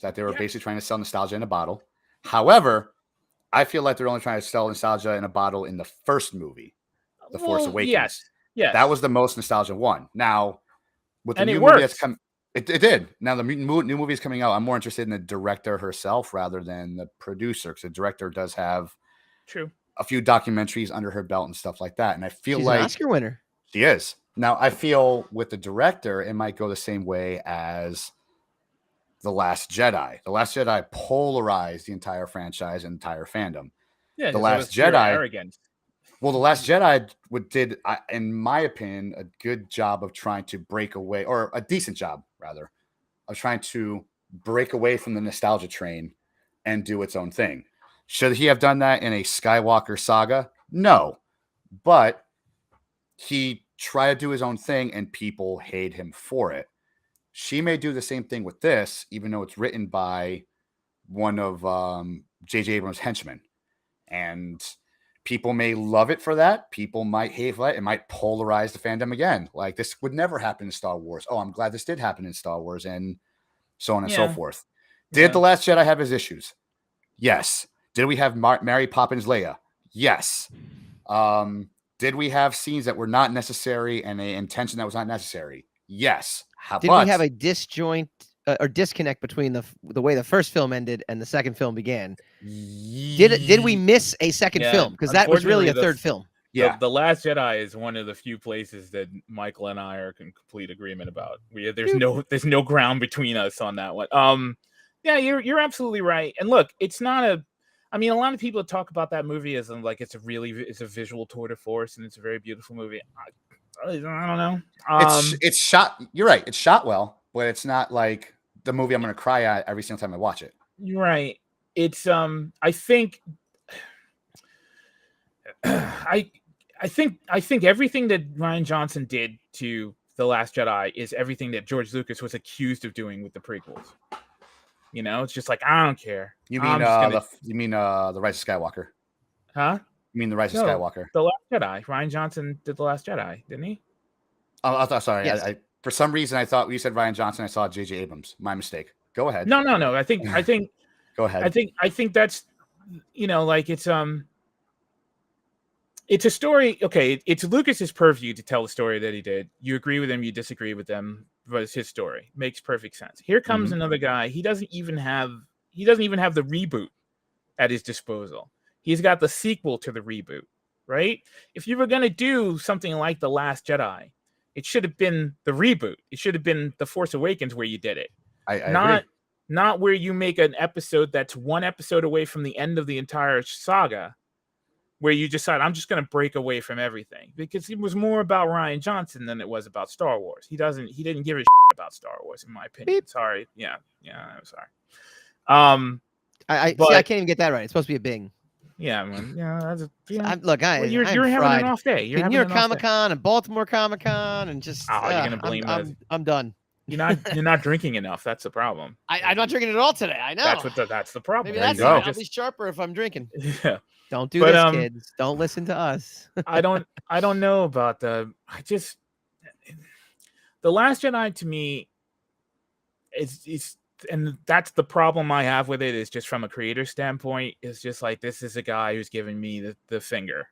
that they were basically trying to sell nostalgia in a bottle. However, I feel like they're only trying to sell nostalgia in a bottle in the first movie, The Force Awakens. Yes. That was the most nostalgia one. Now, with the new movie that's come, it did. Now the new movie is coming out. I'm more interested in the director herself rather than the producer, because the director does have a few documentaries under her belt and stuff like that. And I feel she's like an Oscar winner. She is. Now I feel with the director, it might go the same way as The Last Jedi. The Last Jedi polarized the entire franchise and entire fandom. Yeah, The Last Jedi. Arrogant. Well, The Last Jedi did, in my opinion, a good job of trying to break away, or a decent job, rather, of trying to break away from the nostalgia train and do its own thing. Should he have done that in a Skywalker saga? No. But he tried to do his own thing, and people hate him for it. She may do the same thing with this, even though it's written by one of J.J. Abrams' henchmen. And people may love it for that. People might hate it. It might polarize the fandom again. Like, this would never happen in Star Wars. Oh, I'm glad this did happen in Star Wars, and so on and so forth. Did The Last Jedi have his issues? Yes. Did we have Mary Poppins Leia? Yes. Did we have scenes that were not necessary and an intention that was not necessary? Yes. Did we have a disjoint or disconnect between the way the first film ended and the second film began? Did we miss a second film? Because that was really a third film. Yeah, the Last Jedi is one of the few places that Michael and I are in complete agreement about. There's no ground between us on that one. Yeah, you're absolutely right. And look, it's not a. I mean, a lot of people talk about that movie as like it's a visual tour de force and it's a very beautiful movie. I don't know. It's shot. You're right. It's shot well, but it's not like the movie I'm going to cry at every single time I watch it. You're right. It's I think I think everything that Rian Johnson did to The Last Jedi is everything that George Lucas was accused of doing with the prequels. You know, it's just like, I don't care. You mean the Rise of Skywalker? Huh? You mean the Rise of Skywalker? The Last Jedi. Rian Johnson did The Last Jedi, didn't he? Oh, I thought. Sorry, yes. I for some reason I thought you said Rian Johnson. I saw J.J. Abrams. My mistake. Go ahead. No. I think. Go ahead. I think that's, like it's it's a story. Okay, it's Lucas's purview to tell the story that he did. You agree with him, you disagree with him, but it's his story. Makes perfect sense. Here comes another guy. He doesn't even have the reboot at his disposal. He's got the sequel to the reboot, right? If you were going to do something like The Last Jedi, it should have been the reboot. It should have been The Force Awakens where you did it. I agree. Not where you make an episode that's one episode away from the end of the entire saga, where you decide, I'm just going to break away from everything, because it was more about Rian Johnson than it was about Star Wars. He didn't give a shit about Star Wars, in my opinion. Beep. Sorry. Yeah, I'm sorry. I can't even get that right. It's supposed to be a Bing. Yeah, man. Yeah, Look, you're having an off day. New York Comic Con and Baltimore Comic Con and just. Oh, you're gonna blame us. I'm done. You're not drinking enough. That's the problem. I'm not drinking at all today. I know. That's the problem. Maybe that's I'll be sharper if I'm drinking. Yeah. Don't do this, kids. Don't listen to us. I don't know about The Last Jedi to me is and that's the problem I have with it, is just from a creator standpoint. It's just like, this is a guy who's giving me the finger,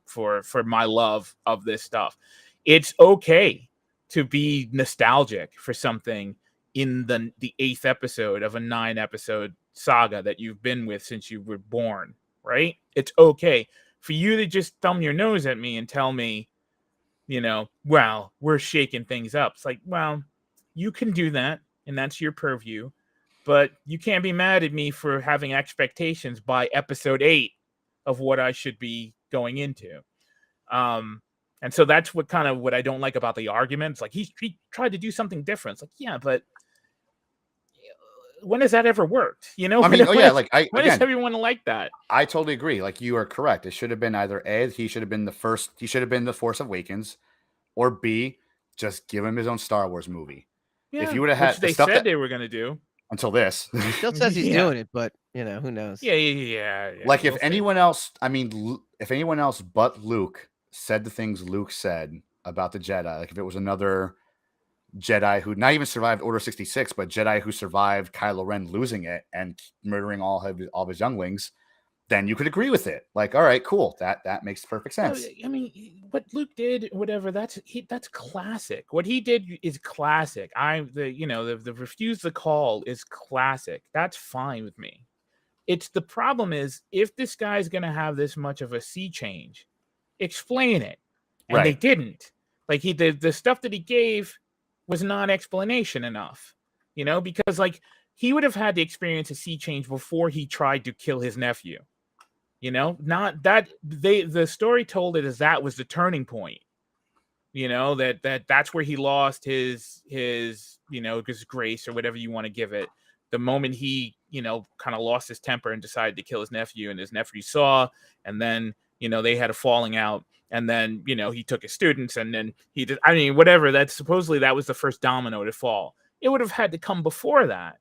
for my love of this stuff. It's okay to be nostalgic for something in the 8th episode of a 9-episode saga that you've been with since you were born, right? It's okay for you to just thumb your nose at me and tell me, well, we're shaking things up. It's like, well, you can do that, and that's your purview, but you can't be mad at me for having expectations by episode 8 of what I should be going into. And so that's what I don't like about the argument. It's like, he tried to do something different. It's like, yeah, but when has that ever worked? When is everyone like that? I totally agree. Like, you are correct. It should have been either A, he should have been the Force Awakens, or B, just give him his own Star Wars movie. Yeah, if you would have had they said they were going to do until this. He still says he's doing it, but who knows? Yeah. Like, if anyone else but Luke said the things Luke said about the Jedi, like if it was another Jedi who not even survived Order 66, but Jedi who survived Kylo Ren losing it and murdering all of his younglings, then you could agree with it. Like, all right, cool. That makes perfect sense. I mean, what Luke did, whatever, that's classic. What he did is classic. The refuse the call is classic. That's fine with me. It's the problem is, if this guy's going to have this much of a sea change, explain it. And they didn't. Like, the stuff that he gave was not explanation enough, because like, he would have had to experience a sea change before he tried to kill his nephew. Not that the story told it as that was the turning point. That's where he lost his grace, or whatever you want to give it. The moment he, kind of lost his temper and decided to kill his nephew, and his nephew saw, and then, they had a falling out, and then, he took his students, and then he did, whatever, that supposedly that was the first domino to fall. It would have had to come before that.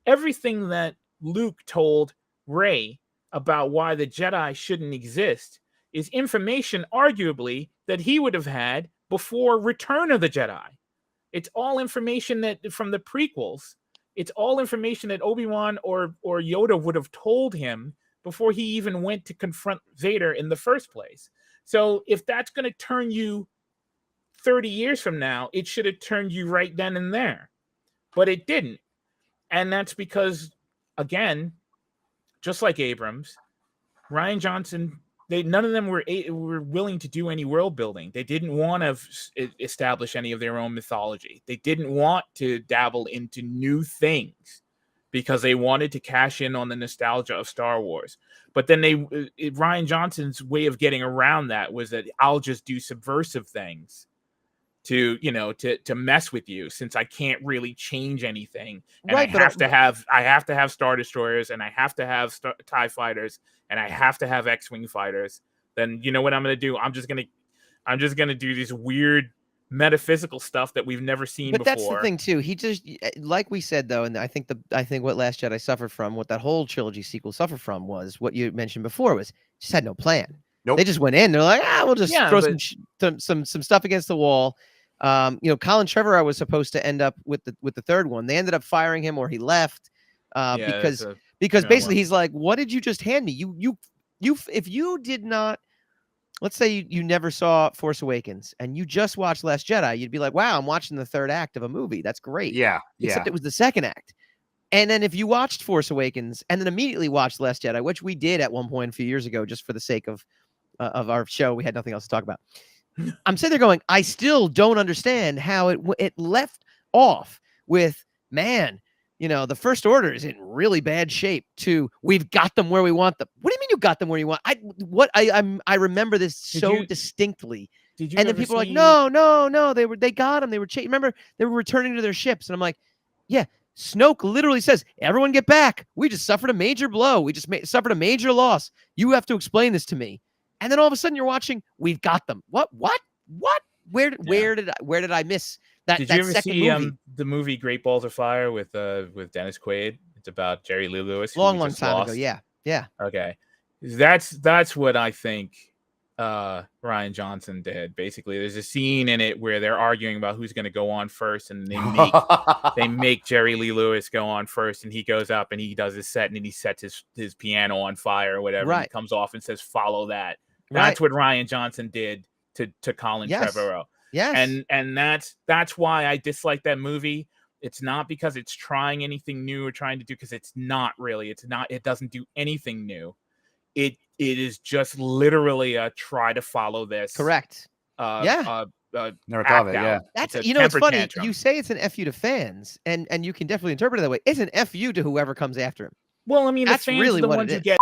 Everything that Luke told Rey about why the Jedi shouldn't exist is information, arguably, that he would have had before Return of the Jedi. It's all information that from the prequels. It's all information that Obi-Wan or Yoda would have told him before he even went to confront Vader in the first place. So if that's going to turn you 30 years from now, it should have turned you right then and there. But it didn't. And that's because, again, just like Abrams, Rian Johnson, none of them were willing to do any world building. They didn't want to establish any of their own mythology. They didn't want to dabble into new things because they wanted to cash in on the nostalgia of Star Wars. But then Rian Johnson's way of getting around that was that I'll just do subversive things to mess with you, since I can't really change anything, and I have to have Star Destroyers, and I have to have TIE fighters, and I have to have X-Wing fighters. Then you know what I'm going to do? I'm just going to do this weird metaphysical stuff that we've never seen before. But that's the thing too. He just, like we said though, and I think what Last Jedi suffered from, what that whole trilogy sequel suffered from, was what you mentioned before, was just had no plan. Nope. They just went in. They're like, we'll just throw some stuff against the wall. Colin Trevorrow was supposed to end up with the third one. They ended up firing him, or he left because basically he's like, what did you just hand me? You if you did not let's say you never saw Force Awakens and you just watched Last Jedi, you'd be like, wow, I'm watching the third act of a movie. That's great. Yeah. Except it was the second act. And then if you watched Force Awakens and then immediately watched Last Jedi, which we did at one point a few years ago, just for the sake of our show, we had nothing else to talk about. I'm sitting there going, I still don't understand how it left off with, man, the First Order is in really bad shape, to we've got them where we want them. What do you mean you got them where you want? I remember this so distinctly. Did you and then people are like, no, they got them. They were remember, they were returning to their ships. And I'm like, yeah, Snoke literally says, everyone get back. We just suffered a major blow. We just suffered a major loss. You have to explain this to me. And then all of a sudden you're watching, we've got them. What? Where did I miss that? Did you ever see movie? The movie Great Balls of Fire with Dennis Quaid? It's about Jerry Lee Lewis. Long time ago. Yeah. Okay, that's what I think Rian Johnson did. Basically, there's a scene in it where they're arguing about who's going to go on first, and they make Jerry Lee Lewis go on first, and he goes up and he does his set, and then he sets his piano on fire or whatever. Right. And he comes off and says, "Follow that." That's what Rian Johnson did to Colin Trevorrow. Yes. And that's why I dislike that movie. It's not because it's trying anything new or trying to do, because it's not really. It doesn't do anything new. It is just literally a try to follow this. Correct. Never thought of it. Yeah. That's it's funny. Tantrum. You say it's an FU to fans, and you can definitely interpret it that way. It's an FU to whoever comes after him. Well, I mean, that's the fans really are the what ones it who is. get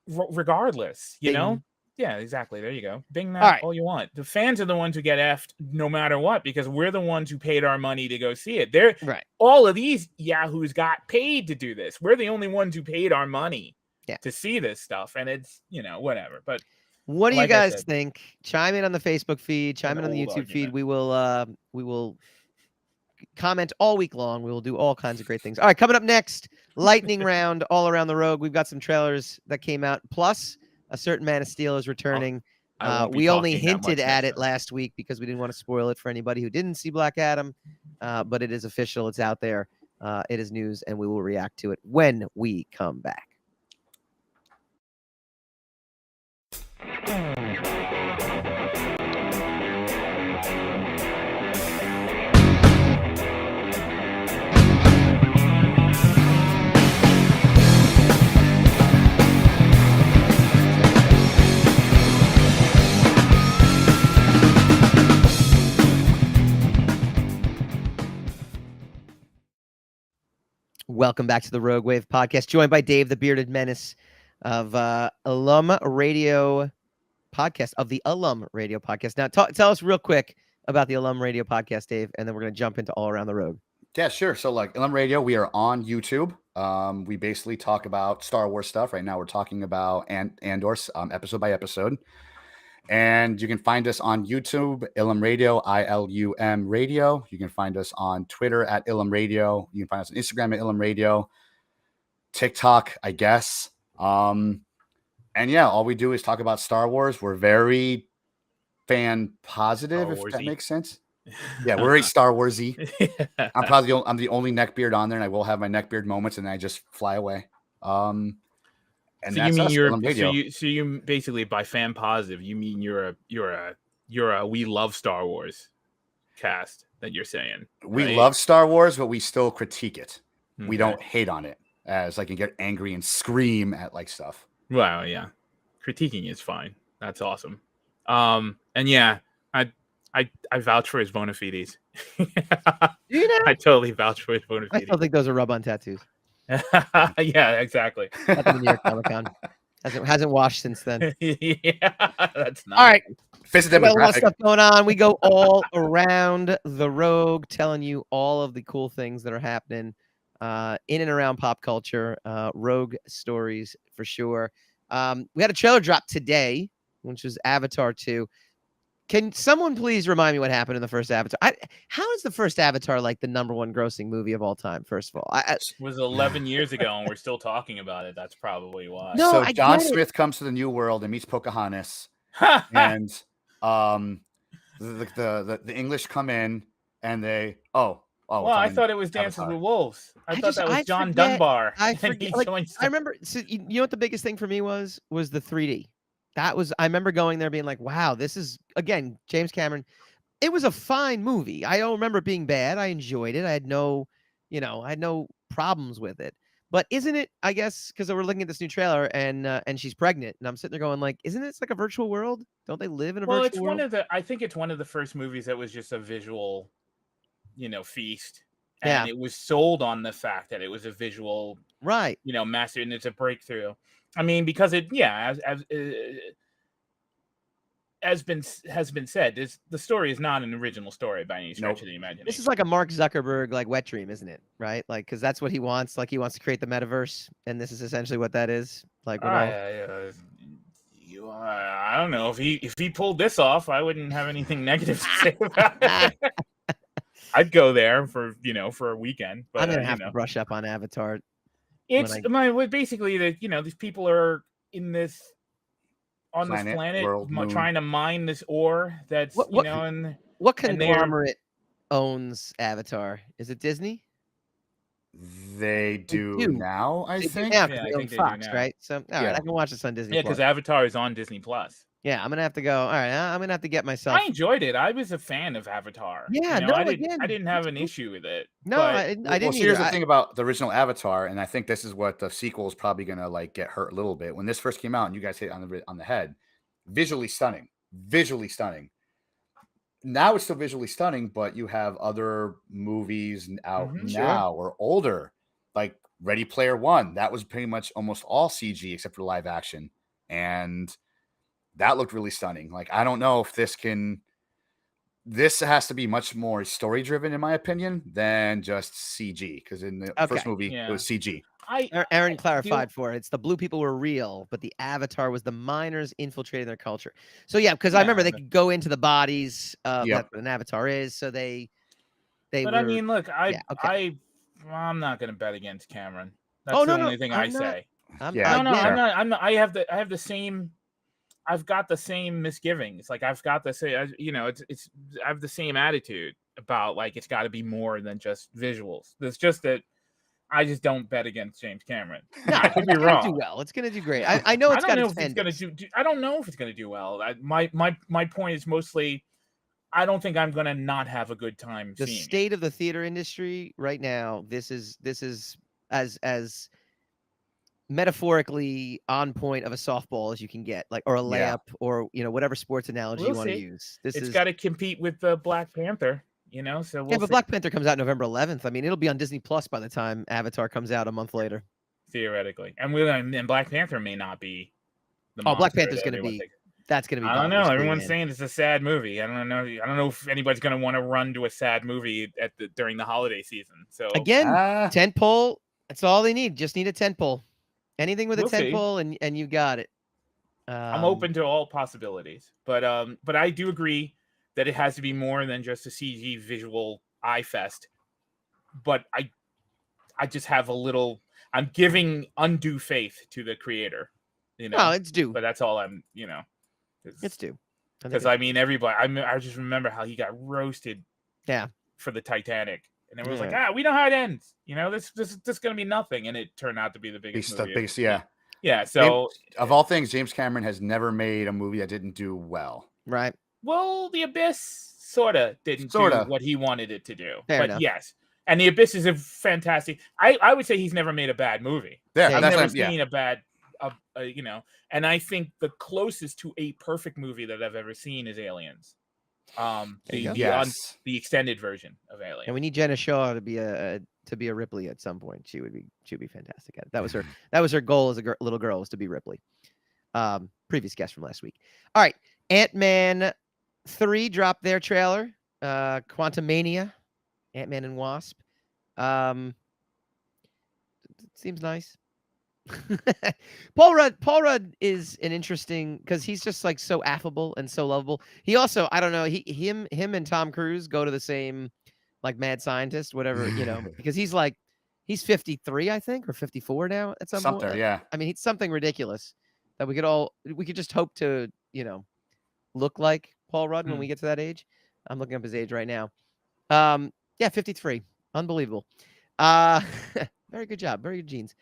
regardless, you know? Yeah, exactly. There you go. Bing that all you want. The fans are the ones who get effed no matter what, because we're the ones who paid our money to go see it. All of these yahoos got paid to do this. We're the only ones who paid our money to see this stuff, and it's whatever. But what do you guys think? Chime in on the Facebook feed. Chime in on the YouTube feed. We will comment all week long. We will do all kinds of great things. All right, coming up next, lightning round all around the rogue. We've got some trailers that came out, plus a certain Man of Steel is returning. We only hinted at it last week because we didn't want to spoil it for anybody who didn't see Black Adam, but it is official. It's out there. It is news, and we will react to it when we come back. Welcome back to the Rogue Wave podcast, joined by Dave the Bearded Menace of Ilum Radio podcast, of the Ilum Radio podcast. Now, tell us real quick about the Ilum Radio podcast, Dave, and then we're going to jump into All Around the Rogue. Yeah, sure. So, like Ilum Radio, we are on YouTube. We basically talk about Star Wars stuff. Right now, we're talking about Andor episode by episode. And you can find us on YouTube, Ilum Radio, ILUM Radio. You can find us on Twitter at Ilum Radio. You can find us on Instagram at Ilum Radio, TikTok, I guess. And yeah, all we do is talk about Star Wars. We're very fan positive, if that makes sense. Yeah, we're very Star Warsy. I'm the only neckbeard on there, and I will have my neckbeard moments, and then I just fly away. And so you mean you basically, by fan positive, you mean you're a we love Star Wars cast that you're saying. We love Star Wars, but we still critique it. Okay. We don't hate on it as like and get angry and scream at like stuff. Well, yeah. Critiquing is fine. That's awesome. And yeah, I vouch for his bona fides. You know? I totally vouch for his bona fides. I still think those are rub-on tattoos. Yeah, exactly. At the New York Comic Con. Hasn't washed since then. Yeah, that's nice. All right. Fits a lot of stuff going on. We go all around the rogue, telling you all of the cool things that are happening in and around pop culture. Rogue stories for sure. We had a trailer drop today, which was Avatar 2. Can someone please remind me what happened in the first Avatar? How is the first Avatar like the #1 grossing movie of all time? First of all, it was 11 years ago, and we're still talking about it. That's probably why. No, so John Smith comes to the New World and meets Pocahontas, and the English come in and they well, I thought it was Dances with Wolves. I thought that was John Dunbar. I remember. So you know what the biggest thing for me was the 3D. I remember going there being like, wow, this is, again, James Cameron. It was a fine movie. I don't remember it being bad. I enjoyed it. I had no problems with it. But isn't it, I guess, because we're looking at this new trailer and she's pregnant, and I'm sitting there going like, isn't this like a virtual world? Don't they live in a Well, virtual it's world? I think it's one of the first movies that was just a visual, feast. Yeah. And it was sold on the fact that it was a visual, Right. master, and it's a breakthrough. I mean, because it, has been said, the story is not an original story by any stretch of the imagination. This is like a Mark Zuckerberg like wet dream, isn't it? Right? Like, because that's what he wants. Like, he wants to create the metaverse, and this is essentially what that is. Like, I don't know if he pulled this off, I wouldn't have anything negative to say about it. I'd go there for for a weekend. But I'm gonna have to brush up on Avatar. It's basically that these people are in this. On this planet, trying to mine this ore that's, and what conglomerate owns Avatar? Is it Disney? They do now, I think. Yeah, they own Fox, right? So, all right, I can watch this on Disney. Yeah, because Avatar is on Disney Plus. Yeah, I'm gonna have to go. All right, I'm gonna have to get myself. I enjoyed it. I was a fan of Avatar. Yeah, I didn't have an issue with it. No, I didn't. Well, here's the thing about the original Avatar, and I think this is what the sequel is probably gonna like get hurt a little bit. When this first came out, and you guys hit it on the head, visually stunning. Now it's still visually stunning, but you have other movies out now or older, like Ready Player One. That was pretty much almost all CG except for live action, and that looked really stunning. Like, I don't know if this has to be much more story driven, in my opinion, than just CG. Because in the first movie, it was CG. Aaron clarified for it. It's the blue people were real, but the Avatar was the miners infiltrating their culture. So I remember they could go into the bodies. That's what an Avatar is. So they. But I mean, look, I'm not going to bet against Cameron. That's the only thing I say. I'm not. I have the same. I've got the same misgivings. Like, I've got the same. I have the same attitude about, like, it's got to be more than just visuals. It's just that I just don't bet against James Cameron. No, I could be wrong. Do well. It's going to do great. I know it's got its endings. I don't know if it's going to do well. My point is mostly, I don't think I'm going to not have a good time. The state of the theater industry right now. This is as metaphorically on point of a softball as you can get, like, or a layup, or whatever sports analogy you want to use. It's got to compete with the Black Panther. So but Black Panther comes out November 11th. I mean, it'll be on Disney Plus by the time Avatar comes out a month later. Theoretically, and Black Panther may not be. Black Panther's going to be. That's going to be. I don't know. Everyone's saying it's a sad movie. I don't know if anybody's going to want to run to a sad movie during the holiday season. So again, tentpole. That's all they need. Just need a tentpole. Anything with a tentpole, and you got it. I'm open to all possibilities, but I do agree that it has to be more than just a CG visual eye fest. But I just have a little. I'm giving undue faith to the creator. No, it's due. But that's all I'm. It's due. Because I mean, everybody. I just remember how he got roasted. Yeah. For the Titanic. And everyone's like, we know how it ends. This is going to be nothing. And it turned out to be the biggest movie. Yeah. So, of all things, James Cameron has never made a movie that didn't do well. Right. Well, The Abyss sort of didn't do what he wanted it to do. Fair enough. Yes. And The Abyss is a fantastic. I would say he's never made a bad movie. Yeah, I've never seen a bad, and I think the closest to a perfect movie that I've ever seen is Aliens. The extended version of Alien. And we need Jenna Shaw to be a Ripley at some point. She'd be fantastic at it. That was her goal as a little girl, was to be Ripley. Previous guest from last week. All right, Ant-Man 3 dropped their trailer. Quantumania, Ant-Man and Wasp. Seems nice. Paul Rudd is an interesting, because he's just like so affable and so lovable. He also, I don't know, him and Tom Cruise go to the same like mad scientist, whatever, because he's 53, I think, or 54 now at some point. Yeah. I mean, he's something ridiculous that we could just hope to, look like Paul Rudd when we get to that age. I'm looking up his age right now. 53. Unbelievable. Very good job. Very good genes.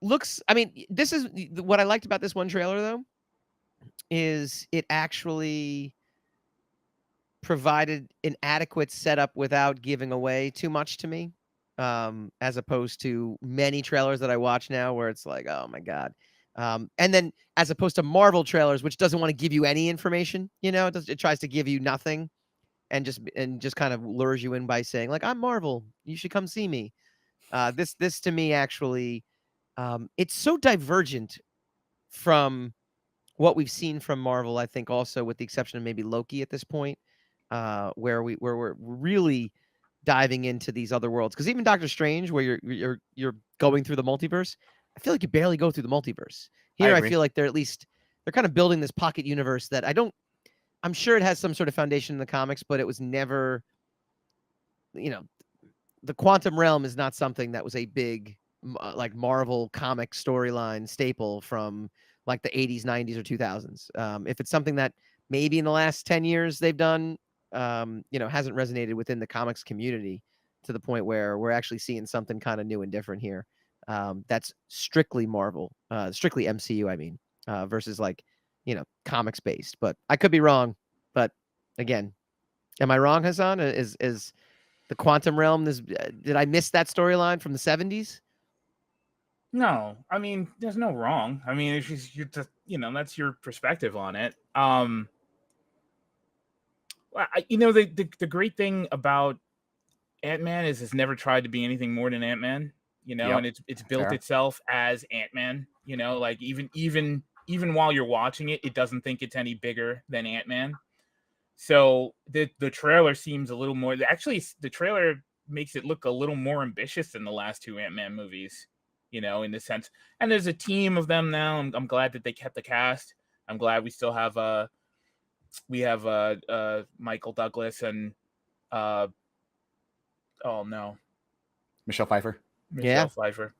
This is what I liked about this one trailer, though. is it actually provided an adequate setup without giving away too much to me, as opposed to many trailers that I watch now where it's like, oh my God. And then as opposed to Marvel trailers, which doesn't want to give you any information, it tries to give you nothing and just kind of lures you in by saying like, I'm Marvel, you should come see me. This to me actually, it's so divergent from what we've seen from Marvel, I think also with the exception of maybe Loki at this point, where we're really diving into these other worlds. Because even Doctor Strange, where you're going through the multiverse, I feel like you barely go through the multiverse. Here, I feel like they're kind of building this pocket universe that I'm sure it has some sort of foundation in the comics, but it was never, the quantum realm is not something that was a big like Marvel comic storyline staple from like the 80s, 90s, or 2000s. If it's something that maybe in the last 10 years they've done, hasn't resonated within the comics community to the point where we're actually seeing something kind of new and different here. That's strictly Marvel, strictly MCU, I mean, versus like, comics based. But I could be wrong. But again, am I wrong, Hassan? Is the quantum realm did I miss that storyline from the 70s? No, I mean, there's no wrong. I mean, it's just, you're just, that's your perspective on it. The great thing about Ant-Man is it's never tried to be anything more than Ant-Man, Yep. and it's built itself as Ant-Man, like even while you're watching it, it doesn't think it's any bigger than Ant-Man. So the trailer seems a little more, actually the trailer makes it look a little more ambitious than the last two Ant-Man movies, in the sense, and there's a team of them now. I'm glad that they kept the cast. I'm glad we still have Michael Douglas and Michelle Pfeiffer. Pfeiffer,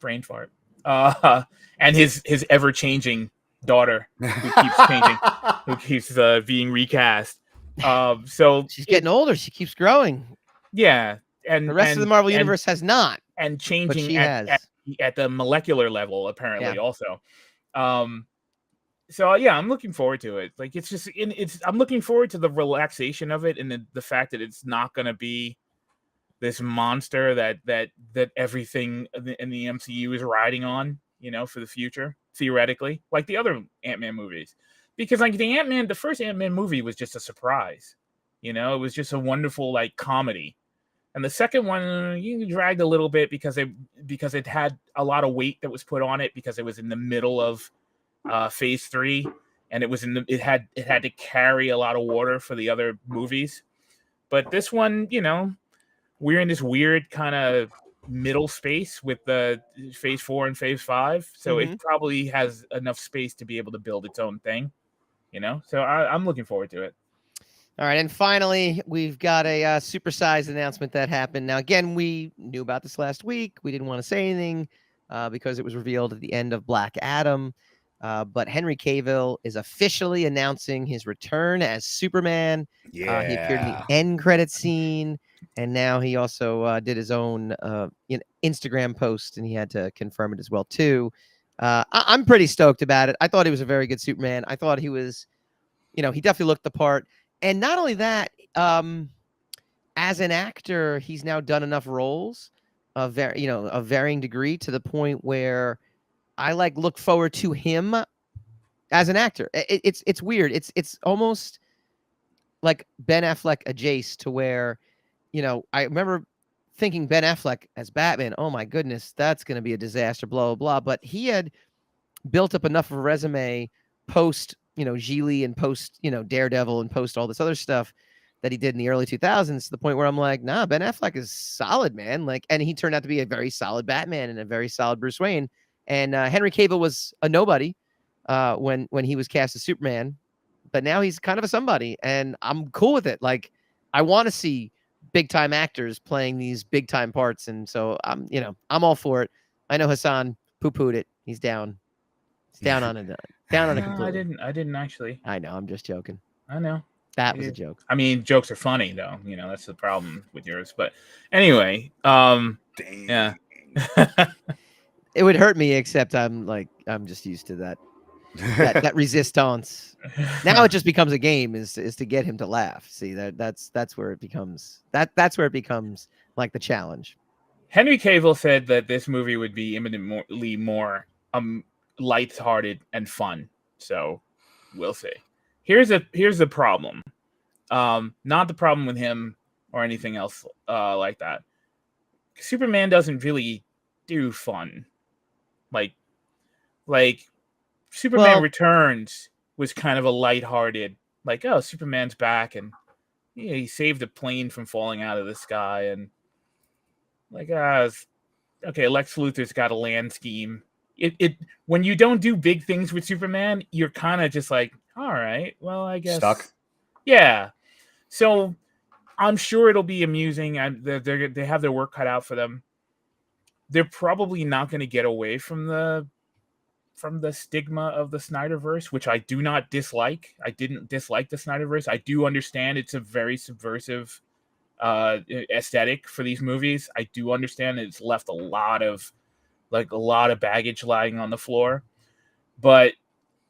brain fart, and his ever-changing daughter who keeps changing, who keeps being recast. So she's getting older. She keeps growing. Yeah, and the rest of the Marvel universe has not, and changing, but she has at the molecular level apparently also. So yeah, I'm looking forward to it. Like I'm looking forward to the relaxation of it, and the fact that it's not going to be this monster that everything in the MCU is riding on, for the future, theoretically, like the other Ant-Man movies. Because like the first Ant-Man movie was just a surprise. It was just a wonderful like comedy. And the second one, you dragged a little bit because it had a lot of weight that was put on it because it was in the middle of phase 3, and it had to carry a lot of water for the other movies. But this one, we're in this weird kind of middle space with the phase 4 and phase 5, so it probably has enough space to be able to build its own thing. So I'm looking forward to it. All right, and finally, we've got a supersized announcement that happened. Now, again, we knew about this last week. We didn't want to say anything because it was revealed at the end of Black Adam. But Henry Cavill is officially announcing his return as Superman. Yeah. He appeared in the end credit scene, and now he also did his own Instagram post, and he had to confirm it as well, too. I'm pretty stoked about it. I thought he was a very good Superman. I thought he was, he definitely looked the part. And not only that, as an actor, he's now done enough roles of varying degree to the point where I look forward to him as an actor. It's weird. It's almost like Ben Affleck adjacent to where, I remember thinking Ben Affleck as Batman, oh my goodness, that's going to be a disaster, blah, blah, blah. But he had built up enough of a resume post, Gigli and post, Daredevil and post all this other stuff that he did in the early 2000s to the point where I'm like, nah, Ben Affleck is solid, man. And he turned out to be a very solid Batman and a very solid Bruce Wayne. And Henry Cavill was a nobody when he was cast as Superman, but now he's kind of a somebody, and I'm cool with it. Like, I want to see big time actors playing these big time parts, and so I'm all for it. I know Hassan poo-pooed it. He's down. He's down on it. Down on it completely. I didn't actually. I know. I'm just joking. I know. That was a joke. I mean, jokes are funny though. That's the problem with yours. But anyway, yeah. It would hurt me, except I'm just used to that. that resistance. Now it just becomes a game is to get him to laugh. See, that's where it becomes that's where it becomes like the challenge. Henry Cavill said that this movie would be imminently more lighthearted and fun. So we'll see. Here's the problem. Not the problem with him or anything else like that. Superman doesn't really do fun. Like Superman Returns was kind of a lighthearted, like, oh, Superman's back and he saved a plane from falling out of the sky, and like, okay, Lex Luthor's got a land scheme. It when you don't do big things with Superman, you're kind of just like, all right, well, I guess stuck. Yeah. So I'm sure it'll be amusing. They have their work cut out for them. They're probably not going to get away from the stigma of the Snyderverse, which I do not dislike. I didn't dislike the Snyderverse. I do understand it's a very subversive aesthetic for these movies. I do understand it's left a lot of baggage lying on the floor, but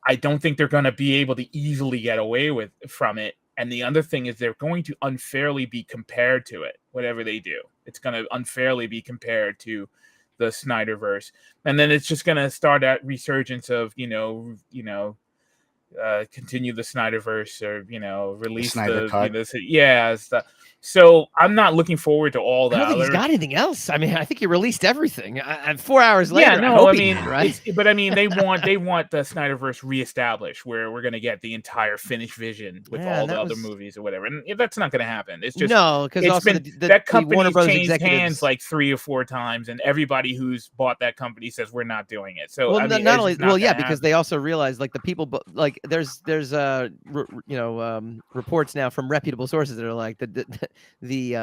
I don't think they're going to be able to easily get away from it. And the other thing is they're going to unfairly be compared to it. Whatever they do, it's going to unfairly be compared to the Snyderverse, and then it's just going to start that resurgence of continue the Snyderverse, or release Snyder Cut. Stuff. So I'm not looking forward to all that. I don't think he's got anything else. I mean, I think he released everything. And 4 hours later, yeah, no, right? But I mean, they want the Snyderverse reestablished, where we're going to get the entire finished vision with all the other movies or whatever, and that's not going to happen. It's just because also that company's changed executives hands like 3 or 4 times, and everybody who's bought that company says we're not doing it. So well, I mean, not only because happen. They also realize like the people, like there's reports now from reputable sources that are like they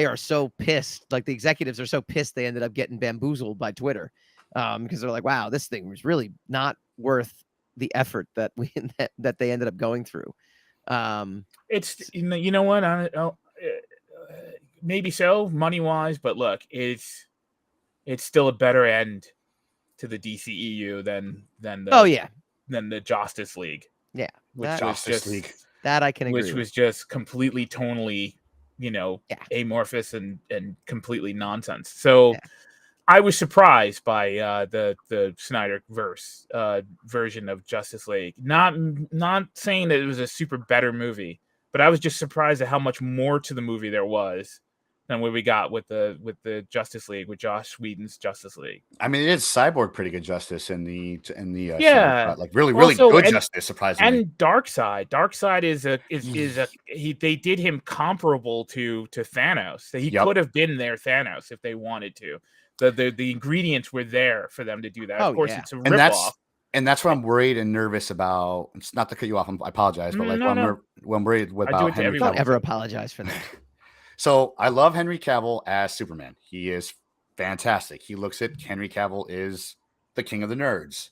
are so pissed. Like the executives are so pissed they ended up getting bamboozled by Twitter, because they're like, wow, this thing was really not worth the effort that that they ended up going through. It's what maybe so money wise, but look, it's still a better end to the DCEU than the Justice League. Yeah, that I can agree. Which was just completely tonally, amorphous and completely nonsense. So I was surprised by the Snyderverse version of Justice League. Not saying that it was a super better movie, but I was just surprised at how much more to the movie there was than what we got with the Justice League, with Joss Whedon's Justice League. I mean, it is Cyborg pretty good justice in the like really good justice, surprisingly. And Darkseid they did him comparable to Thanos. He could have been their Thanos if they wanted to. The ingredients were there for them to do that. Of course, it's a ripoff. And that's what I'm worried and nervous about. It's not to cut you off. I apologize, but I'm worried about Henry Cavill. Don't ever apologize for that. So I love Henry Cavill as Superman. He is fantastic. He looks at Henry Cavill is the king of the nerds,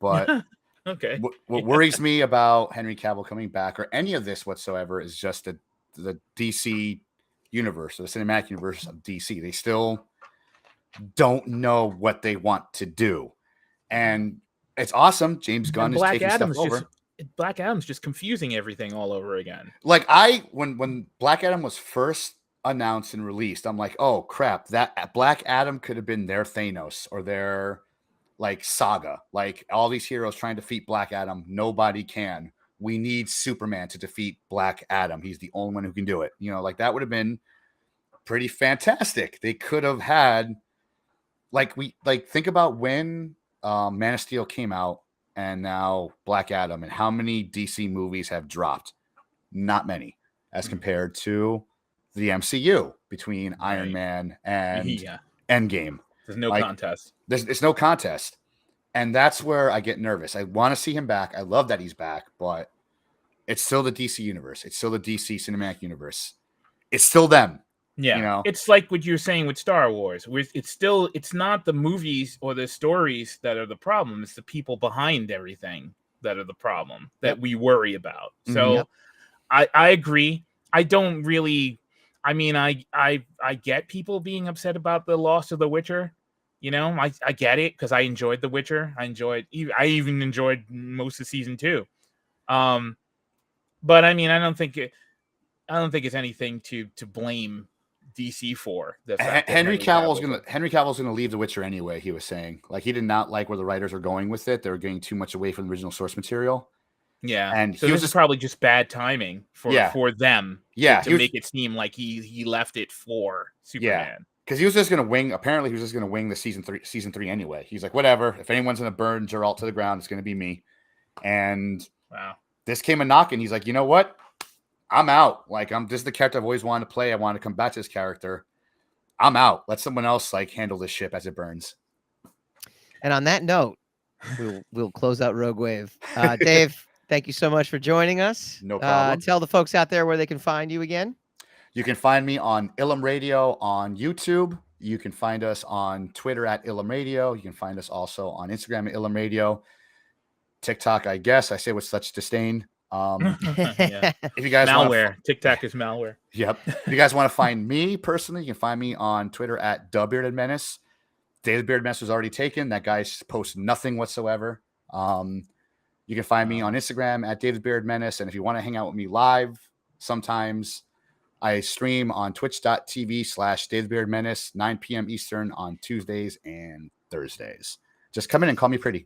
but okay. What worries me about Henry Cavill coming back or any of this whatsoever is just the DC universe, or the cinematic universe of DC. They still don't know what they want to do. And it's awesome. James Gunn is taking stuff over. Black Adam's just confusing everything all over again. Like when Black Adam was first announced and released, I'm like, oh crap, that Black Adam could have been their Thanos or their like saga. Like all these heroes trying to defeat Black Adam, nobody can. We need Superman to defeat Black Adam. He's the only one who can do it. Like that would have been pretty fantastic. They could have had think about when Man of Steel came out. And now Black Adam, and how many DC movies have dropped? Not many, as compared to the MCU between Iron Man and Endgame. There's no contest. It's no contest. And that's where I get nervous. I want to see him back. I love that he's back, but it's still the DC universe. It's still the DC cinematic universe. It's still them. Yeah, it's like what you're saying with Star Wars. It's not the movies or the stories that are the problem. It's the people behind everything that are the problem that we worry about. So I agree. I don't really. I mean, I get people being upset about the loss of The Witcher. You know, I get it because I enjoyed The Witcher. I even enjoyed most of season 2. But I mean, I don't think it's anything to blame DC for. The fact that Henry Cavill's gonna leave The Witcher anyway. He was saying, like, he did not like where the writers are going with it. They were getting too much away from the original source material. Yeah, and so this is probably just bad timing for them. Yeah, to make it seem like he left it for Superman. Because he was just gonna wing. Apparently, he was just gonna wing the season 3 anyway. He's like, whatever. If anyone's gonna burn Geralt to the ground, it's gonna be me. And wow, this came a knock, and he's like, you know what? I'm out. Like, this is the character I've always wanted to play. I want to come back to this character. I'm out. Let someone else like handle this ship as it burns. And on that note, we'll close out Rogue Wave. Dave, thank you so much for joining us. No problem. Tell the folks out there where they can find you again. You can find me on Ilum Radio on YouTube. You can find us on Twitter at Ilum Radio. You can find us also on Instagram at Ilum Radio. TikTok, I guess. I say with such disdain. If you guys malware, TikTok is malware. Yep. If you guys want to find me personally, you can find me on Twitter at DAVE THE BEARDED MENACE. Dave the Bearded Menace was already taken. That guy posts nothing whatsoever. You can find me on Instagram at Dave the Bearded Menace. And if you want to hang out with me live, sometimes I stream on twitch.tv/Dave the Bearded Menace, 9 p.m. Eastern on Tuesdays and Thursdays. Just come in and call me pretty.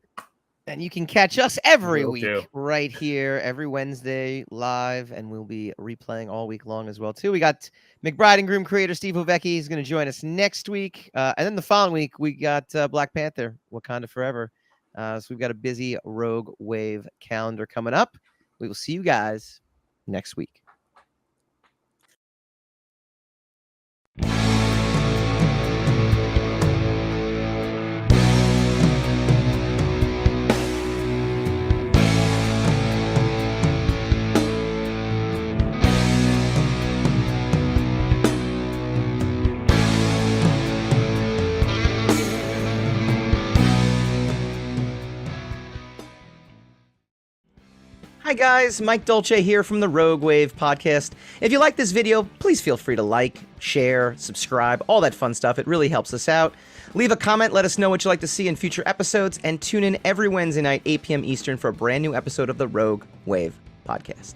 And you can catch us every week right here, every Wednesday live, and we'll be replaying all week long as well, too. We got McBride and Groom creator Steve Ovecki is going to join us next week. And then the following week, we got Black Panther, Wakanda Forever. So we've got a busy Rogue Wave calendar coming up. We will see you guys next week. Hi guys, Mike Dolce here from the Rogue Wave podcast. If you like this video, please feel free to like, share, subscribe, all that fun stuff. It really helps us out. Leave a comment, let us know what you'd like to see in future episodes, and tune in every Wednesday night, 8 p.m. Eastern for a brand new episode of the Rogue Wave podcast.